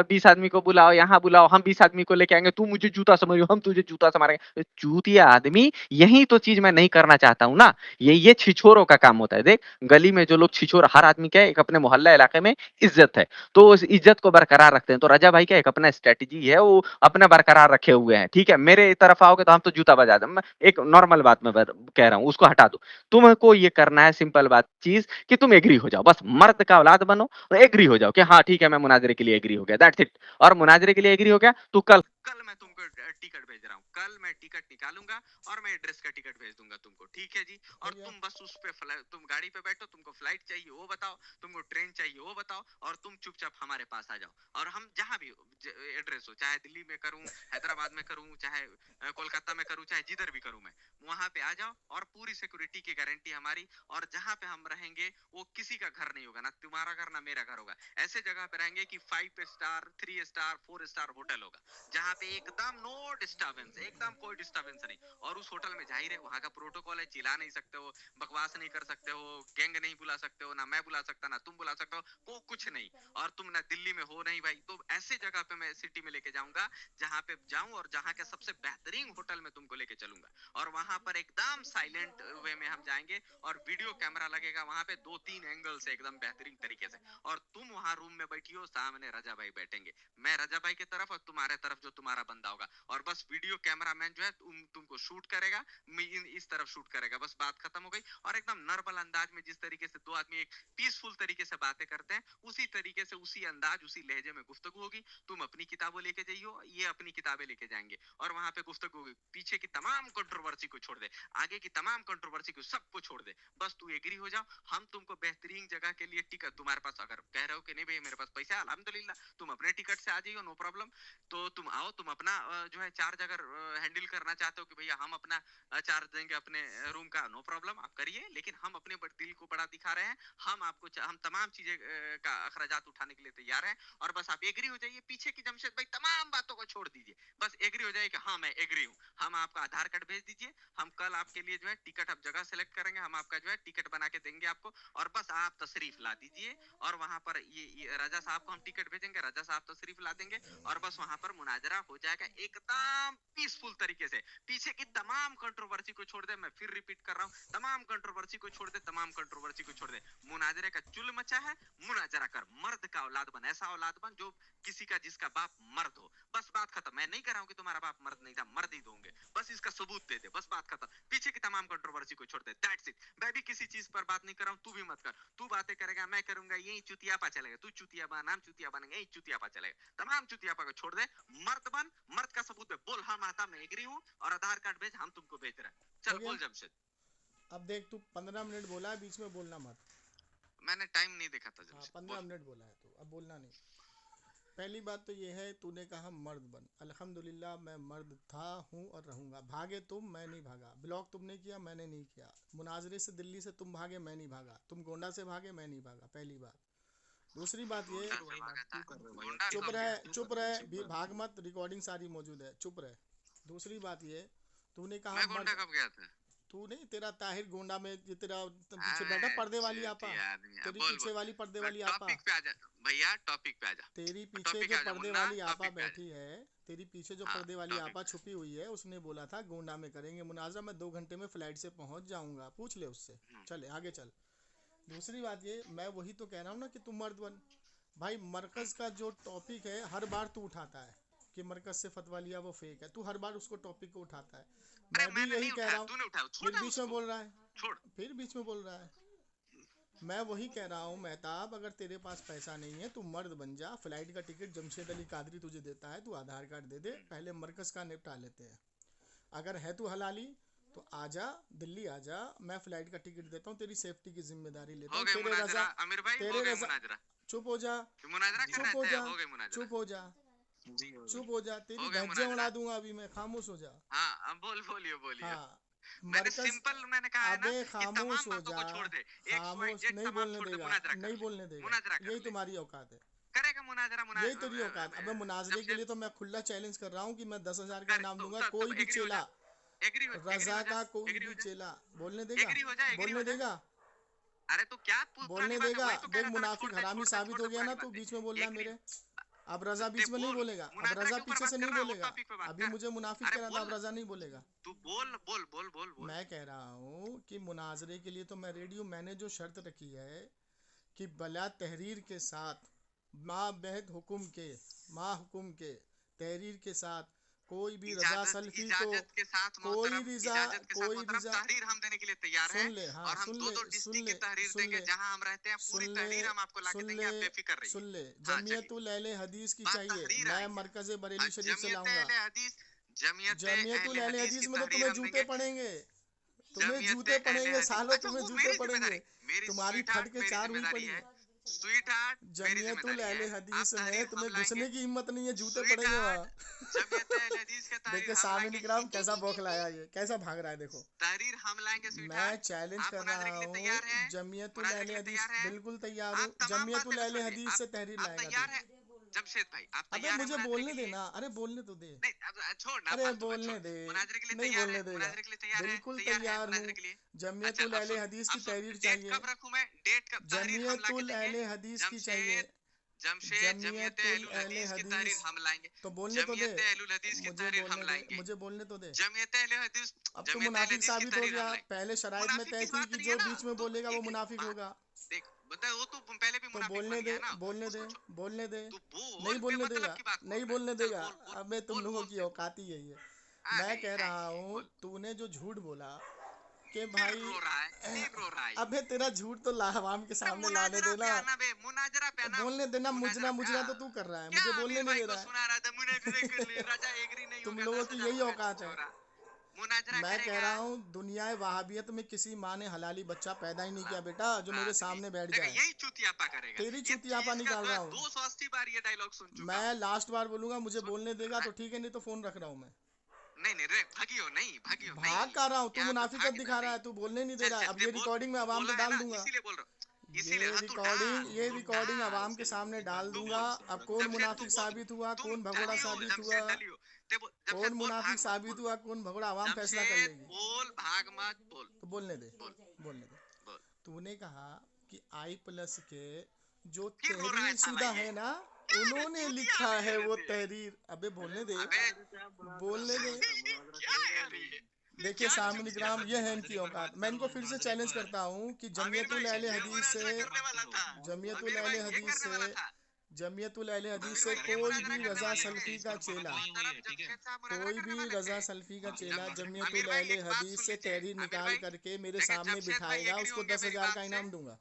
20 आदमी को बुलाओ, यहाँ बुलाओ, हम 20 आदमी को लेके आएंगे, तू मुझे जूता समझो, हम तुझे जूता से मारेंगे। चूतिया आदमी, यही तो चीज मैं नहीं करना चाहता हूँ ना। ये छिछोरों का काम होता है। देख, गली में जो लोग छिछोर, हर आदमी क्या है, एक अपने मोहल्ला इलाके में इज्जत है, तो उस इज्जत को बरकरार रखते हैं। तो रजा भाई का एक अपना स्ट्रेटेजी है, वो अपना बरकरार रखे हुए हैं, ठीक है। मेरे तरफ आओगे तो हम तो जूता बजा दें, एक नॉर्मल बात मैं कह रहा हूँ, उसको हटा दो। तुमको ये करना है सिंपल बात चीज कि तुम एग्री हो जाओ, बस मर्द का औलाद बनो और एग्री हो जाओ कि हाँ ठीक है, मैं मुनाजरे के लिए एग्री हो गया, दैट्स इट। और मुनाजरे के लिए एग्री हो गया तो कल मैं तुमको टिकट भेज रहा हूँ, कल मैं टिकट निकालूंगा और मैं एड्रेस का टिकट भेज दूंगा तुमको, ठीक है जी। और तुम बस उस पे तुम गाड़ी पे बैठो, तुमको फ्लाइट चाहिए वो बताओ, तुमको ट्रेन चाहिए वो बताओ, और तुम चुपचाप हमारे पास आ जाओ। और हम जहां भी एड्रेस हो, चाहे दिल्ली में करूं, हैदराबाद में करूं, चाहे कोलकाता में करूं, चाहे जिधर भी करूं, मैं वहां पे आ जाओ, और पूरी सिक्योरिटी की गारंटी हमारी। और जहां पे हम रहेंगे वो किसी का घर नहीं होगा, ना तुम्हारा घर ना मेरा घर होगा। ऐसे जगह पे रहेंगे कि 5 स्टार 3 स्टार 4 स्टार होटल होगा, जहां पे एकदम नो डिस्टर्बेंस, एकदम कोई डिस्टर्बेंस नहीं। और उस होटल में जाहिर है वहाँ का प्रोटोकॉल है, चिल्ला नहीं सकते हो, बकवास नहीं कर सकते हो, गैंग नहीं बुला सकते हो, ना मैं बुला सकता ना तुम बुला सकते हो, को कुछ नहीं। और तुम ना दिल्ली में हो नहीं भाई, तो ऐसे जगह पे मैं सिटी में लेके जाऊंगा जहाँ पे जाऊं और जहाँ के सबसे बेहतरीन होटल में तुमको लेके चलूंगा। और वहां पर एकदम साइलेंट वे में हम जाएंगे और वीडियो कैमरा लगेगा वहां पे 2-3 एंगल से एकदम बेहतरीन तरीके से। और तुम वहां रूम में बैठी हो, सामने रजा भाई बैठेंगे, मैं रजा भाई की तरफ और तुम्हारे तरफ जो तुम्हारा बंदा होगा, और बस वीडियो कैमरामैन जो है तुमको शूट करेगा, इस तरफ शूट करेगा, बस बात खत्म हो गई। और एकदम नॉर्मल अंदाज में जिस तरीके से दो आदमी एक पीसफुल तरीके से बातें करते हैं, उसी तरीके से उसी अंदाज उसी लहजे में गुफ्तगू होगी। तुम अपनी किताबें लेके जाइयो, ये अपनी किताबें लेके जाएंगे और वहां पे गुफ्तगू होगी। पीछे की तमाम कंट्रोवर्सी को छोड़ दे, आगे की तमाम कंट्रोवर्सी को सबको छोड़ दे, बस तू एग्री हो जाओ। हम तुमको बेहतरीन जगह के लिए टिकट, तुम्हारे पास अगर कह रहे हो कि नहीं भाई मेरे पास पैसा है, अल्हम्दुलिल्लाह तुम अपने टिकट से आ जाइयो, नो प्रॉब्लम। तो तुम आओ, तुम अपना जो है चार्ज अगर हैंडल करना चाहते हो कि भैया हम अपना चार्ज देंगे अपने रूम का, नो प्रॉब्लम आप करिए, लेकिन हम अपने दिल को बड़ा दिखा रहे हैं, हम आपको हम तमाम चीजें का अखराजात उठाने के लिए तैयार हैं। और बस आप एग्री हो जाइए, पीछे की जमशेद भाई तमाम बातों को छोड़ दीजिए, बस एग्री हो जाइए कि हाँ मैं एग्री हूँ। हम आपका आधार कार्ड भेज दीजिए, हम कल आपके लिए जो है टिकट आप जगह सेलेक्ट करेंगे, हम आपका जो है टिकट बना के देंगे आपको, और बस आप तशरीफ ला दीजिए। और वहां पर ये रजा साहब को हम टिकट भेजेंगे, रजा साहब तशरीफ ला देंगे और बस वहां पर मुनाजरा हो जाएगा एकदम पीसफुल तरीके से। पीछे की तमाम कंट्रोवर्सी को छोड़ दे, मैं फिर रिपीट कर रहा हूँ, तमाम कंट्रोवर्सी को छोड़ दे, तमाम कंट्रोवर्सी को छोड़ दे। मुनाजरे का चुल मचा है, मुनाजरा कर, मर्द का औलाद बन, ऐसा औलाद बन जो किसी का जिसका बाप मर्द हो, बस बात खत्म। मैं नहीं कह रहा हूँ कि तुम्हारा बाप मर्द नहीं था, मर्द ही दोगे, बस इसका सबूत दे दे, बस बात खत्म। पीछे की तमाम कंट्रोवर्सी को छोड़ दे, दैट्स इट। मैं भी किसी चीज पर बात नहीं कर रहा हूँ, तू भी मत कर, तू बातें करेगा मैं करूंगा, यही चुतियापा चलेगा, तू चुतियापा नाम चुतिया बनेंगे, यही चुतियापा चलेगा। तमाम चुतियापा को छोड़ दे, मर्द बन, मर्द का सबूत दे, बोल हाँ माता मैं एग्री हूँ और आधार कार्ड भेज, हम तुमको भेज रहे हैं, चल बोल जमशेद। अब देख तू 15 मिनट बोला है, बीच में बोलना मत। मैंने टाइम नहीं देखा था हाँ जमशेद, 15 मिनट बोला है तू, अब बोलना नहीं। पहली बात तो ये है, तूने कहा मर्द बन, अल्हम्दुलिल्लाह मैं मर्द था, हूँ और रहूँगा। भागे तुम, मैं नहीं भागा। ब्लॉक तुमने किया, मैंने नहीं किया। मुनाजरे से दिल्ली से तुम भागे, मैं नहीं भागा। तुम गोंडा से भागे, मैं नहीं भागा, पहली बात। दूसरी बात ये, चुप रहे, भाग मत, रिकॉर्डिंग सारी मौजूद है, चुप रहे। दूसरी बात ये, तूने कहा गोंडा कब गया था? तू नहीं, तेरा ताहिर गोंडा में, ये तेरा पीछे बैठा पर्दे वाली आपा, तेरी पीछे वाली पर्दे वाली आपा, टॉपिक पे आजा भैया, टॉपिक पे आजा। तेरी पीछे जो पर्दे वाली आपा बैठी है, तेरी पीछे जो पर्दे वाली आपा छुपी हुई है, उसने बोला था गोंडा में करेंगे मुनाजरा, मैं 2 घंटे में फ्लाइट से पहुंच जाऊंगा, पूछ ले उससे। चले आगे चल। दूसरी बात ये, मैं वही तो कह रहा हूँ ना कि तू मर्द बन। भाई मरकज का जो टॉपिक है हर बार तू उठाता है कि मरकज से फतवा लिया वो फेक है, तू हर बार उसको टॉपिक को उठाता है। मैं भी यही कह रहा हूँ, फिर बीच में बोल रहा है, फिर बीच में बोल रहा है। मैं वही कह रहा हूँ मेहताब, अगर तेरे पास पैसा नहीं है तू मर्द बन जा, फ्लाइट का टिकट जमशेद अली कादरी तुझे देता है, तू आधार कार्ड दे दे, पहले मरकज का निपटा लेते हैं। अगर है तू हलाली तो आजा, दिल्ली आजा, मैं फ्लाइट का टिकट देता हूँ, तेरी सेफ्टी की जिम्मेदारी लेता हूँ। तेरे रजा, तेरे रजा, चुप हो जा, चुप हो जा, चुप हो जा, चुप हो जा, तेरी धज्जियां उड़ा दूंगा अभी मैं, खामोश हो जा। हाँ बोलिए। हाँ, मैंने सिंपल मैंने कहा है ना, अबे खामोश हो जा, छोड़ दे, खामोश नहीं बोलने देगा, नहीं बोलने देगा, यही तुम्हारी औकात है, करेगा मुनाजरा, यही तेरी औकात। अबे मुनाजरे के लिए तो मैं खुला चैलेंज कर रहा हूँ कि मैं 10,000 का इनाम दूंगा, कोई भी चेला, रजा का कोई भी चेला बोलने देगा, बोलने देगा, अरे तो क्या बोलने देगा। देख मुनाफिक हरामी साबित हो गया ना, तू बीच में बोल रहा है मेरे। अब रजा बीच में नहीं बोलेगा, अब रजा पीछे से नहीं बोलेगा, अभी मुझे मुनाफिक कह रहा था, अब रजा नहीं बोलेगा। तू बोल। मैं कह रहा हूँ कि मुनाजरे के लिए तो मैं रेडी हूँ। मैंने जो शर्त रखी है कि बला तहरीर के साथ, माँ बेहद हुकुम के, माँ हुकुम के तहरीर के साथ, कोई भी रजा सल्फी को, कोई रिजा तहरीर हम देने के लिए तैयार हैं। सुन ले, हाँ, और हम दो डिस्ट्रिक्ट की तहरीर देंगे, जहां हम रहते हैं पूरी तहरीर हम आपको लाके देंगे, आप बेफिक्र रहिए। सुन ले, जमीयतुल अहले हदीस की चाहिए, मैं मरकज़े बरेली शरीफ से लाऊंगा। जमीयतुल अहले हदीस में तो तुम्हें जूते पड़ेंगे, तुम्हें जूते पड़ेंगे सालों, तुम्हें जूते पड़ेंगे, तुम्हारी फट के 4 हुई पड़ी है। जमीयतुल अहले हदीस में तुम्हें घुसने की हिम्मत नहीं है, जूते पड़ेंगे वहाँ। देखिए सामने इकराम कैसा बौखलाया, ये कैसा भाग रहा है, देखो तहरीर हम लाएंगे। मैं चैलेंज कर रहा हूँ, जमीयतुल अहले हदीस बिल्कुल तैयार हूँ, जमीयतुल अहले हदीस से तैयार लाएगा। जमशेद भाई आप अबे तैयार हैं मुझे मुनाजरे बोलने के लिए? देना, अरे बोलने तो दे, नहीं अब छोड़ ना अरे फालतू बात बोलने छोड़। दे, मुनाजरे के लिए नहीं तैयार बोलने है? देगा, मुनाजरे के लिए तैयार है? बिल्कुल तैयार है तैयार हूँ। मुनाजरे के लिए? अच्छा जमियतुल अब अहले सुन हदीस अब की सुन तहरीर डेट चाहिए, कब रखूं मैं? डेट कब? तहरीर हम लाके जमियतुल देंगे। अहले हदीस की चाहिए, जमशेद जमशेद जमियत जमियतुल अहलुल अहले हदीस की तहरीर हदीस। हम लाएंगे। तो बोलने तो दे, जमियत अहलुल हदीस की मुझे तहरीर हम बोलने दे, लाएंगे। मुझे बोलने तो दे। जमियत अहले हदीस अब तो जमियत अहले मुनाफिक हदीस की साबित हो तहरीर गया, हम लाएंगे। पहले शराइत में मुनाफिक तय की थी बात कि नहीं जो है ना, बीच में तो बोलेगा वो एक मुनाफिक बात होगा। देख बता, वो तो पहले भी तो मुनाफिक बोलने बन दे, गया ना, बोलने दे, उसको बोलने दे, तू बोल, नहीं बोलने बेमतलब देगा, की बात नहीं बोल रहा है। बोलने चल देगा। बोल बोल अबे तुम बोल लोगों बोल की फिर बोल। औकात ही यही है। हाँ मैं है कह है रहा है हूँ, बोल। तूने जो झूठ बोला कि फिर भाई, रो रहा है, फिर रो रहा है। अबे तेरा झूठ तो आवाम के अरे सामने लाने मुनाजरा पे देना, आना बे, मुनाजरा पे तो आना। बोलने देना। मुनाजरा मुजरा पे मुजरा आ। तो तू कर रहा है, क्या मुझे बोलने आमिर नहीं भाई दे को रहा है। सुना रहा था, मुनाजरे कर ले, राजा एग्री नहीं तुम होगा, लोगों की 10,000 यही रुपया औकात है। छोड़ा। मुनाजरा मैं कह करेगा। रहा हूँ, दुनिया वहाबियत में किसी माँ ने हलाली बच्चा पैदा ही नहीं किया बेटा जो मेरे सामने बैठ देखा जाए। यही चुतियापा करेगा। तेरी ये चुतियापा इसका निकाल मैं रहा हूँ 280 बार ये डायलॉग सुन चुका मैं, हूँ। लास्ट बार बोलूंगा, मुझे सुन बोलने देगा तो रा- ठीक है, नहीं तो फोन रख रहा हूँ मैं। नहीं नहीं रे, भागियो नहीं, भागियो नहीं। भाग कर रहा हूँ, तू यहाँ पे मुनाफिकत भागना दिखा रहा नहीं। है, तू बोलने नहीं दे चल रहा है। चल अब ते ये बोल, रिकॉर्डिंग मैं अवाम पे बोला है डाल ना, दूंगा, इसीलिए बोल रहा हूँ। इसीलिए ये हाँ तू डाल, रिकॉर्डिंग, ये तू रिकॉर्डिंग डाल। अवाम के सामने डाल तू दूंगा। बोल, अब कौन जमशेद तू मुनाफिक बोल, साबित हुआ, तुम कौन भगोड़ा डलियो, साबित हुआ, जमशेद डलियो। ते बोल, कौन जमशेद बोल, मुनाफिक भाग मत साबित बोल। हुआ, कौन भगोड़ा, अवाम फैसला कर जमशेद लेगी। बोल, भाग मत बोल। तो बोलने दे, बोल बोलने दे। बोल। तूने कहा कि I+ के जो फिर रो रहा है तहरीर साला शुदा ये। है ना, क्या बे, उन्होंने चूतिया लिखा बे है वो ये। तहरीर। अबे बोलने दे, अबे बोलने दे। क्या यार ये? देखिए क्या सामने चूतिया इकराम, बन ये है गया? इनकी औकात। मैं इनको फिर से चैलेंज करता हूँ कि आमिर जमियतुल भाई अहले ये हदीस मुनाजरा से, करने वाला था। जमियतुल आमिर भाई अहले ये हदीस करने वाला से, था। जमियतुल अहले हदीस से आमिर भाई ये कोई मुनाजरा भी करने रजा वाले सल्फी थे। का चेला, मोहतरम जमशेद साहब मुनाजरा कोई करने भी वाले रजा थे। सल्फी का चेला आमिर जमियतुल भाई अहले एक बात हदीस सुन से लीजिए। तहरीर आमिर निकाल भाई करके मेरे देखें, सामने जमशेद भाई बिठाएगा, एग्री उसको होंगे 10,000 मेरी का बात से। इनाम दूंगा।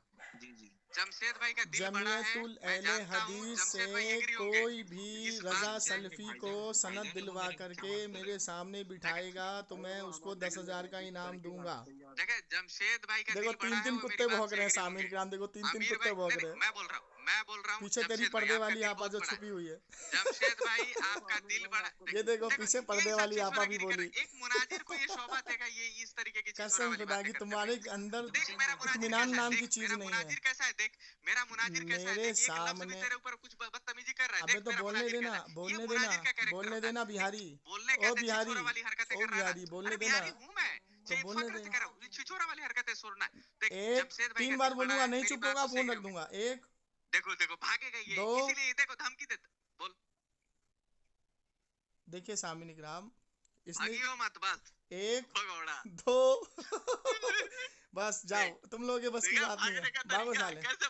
जमशेद भाई का दिल बड़ा है, जमियतुल मैं अहले जानता हूँ। हदीस जमशेद भाई से एग्री होंगे कोई भी इस रजा बात से। सल्फी को सनद दिलवा करके मेरे सामने बिठाएगा तो मैं उसको 10,000 का इनाम दूंगा। देखे जमशेद भाई का देखो दिल बड़ा तीन है, तीन वो मेरी कुत्ते बात भौंक से रहे हैं एग्री सामने होंगे। इकराम, देखो तीन आमिर कुत्ते भाई भौंक नहीं रहे नहीं, हैं। मैं बोल रहा हूँ पीछे तेरी जमशेद भाई पर्दे आपका वाली दिल आपा बहुत जो बड़ा है। छुपी हुई है। जमशेद भाई आपका दिल बड़ा। ये देखो पीछे पर्दे वाली आपा भी बोली। एक मुनाजिर को ये शोभा देगा, ये इस तरीके की चीज़ कसम वाली खुदा बातें की करते तुम्हारे हुए। अंदर देख मेरा मुनाजिर इत्मीनान कैसा है, नाम की देख चीज मेरा नहीं है। मुनाजिर कैसा है, देख मेरा मुनाजिर कैसा है, मेरे देख एक लफ्ज भी सामने, तेरे ऊपर कुछ बदतमीजी कर रहा है, अबे देख तो मेरा बोलने मुनाजिर देना, कैसा है। ये बोलने देना, मुनाजिर का कैरेक्टर बोलने होता देना है। बिहारी। बोलने ओ कहते बिहारी, छिछोरा वाली हरकतें ओ कर रहा है बिहारी, ना। बोलने अरे देना, बिहारी हूँ मैं, तो ये बोलने फकड़ दे। से कर रहा हूँ, छिछोरा वाली हरकतें छोड़ना। देख एक जमशेद भाई 3 का बार दिल बड़ा बोलूंगा, है, नहीं मेरी चुप बात होगा, तो फोन सही रख होगी। दूंगा। 1 देखो देखो भागेगा ये, 2, इसीलिए देखो धमकी देता। बोल देखिए सामिन इकराम, इसने भागियो मत बस 1 भगोड़ा। 2 बस जाओ, तुम लोगों के बस की देखा बात नहीं भागने है, का भागो तरीका साले। कैसे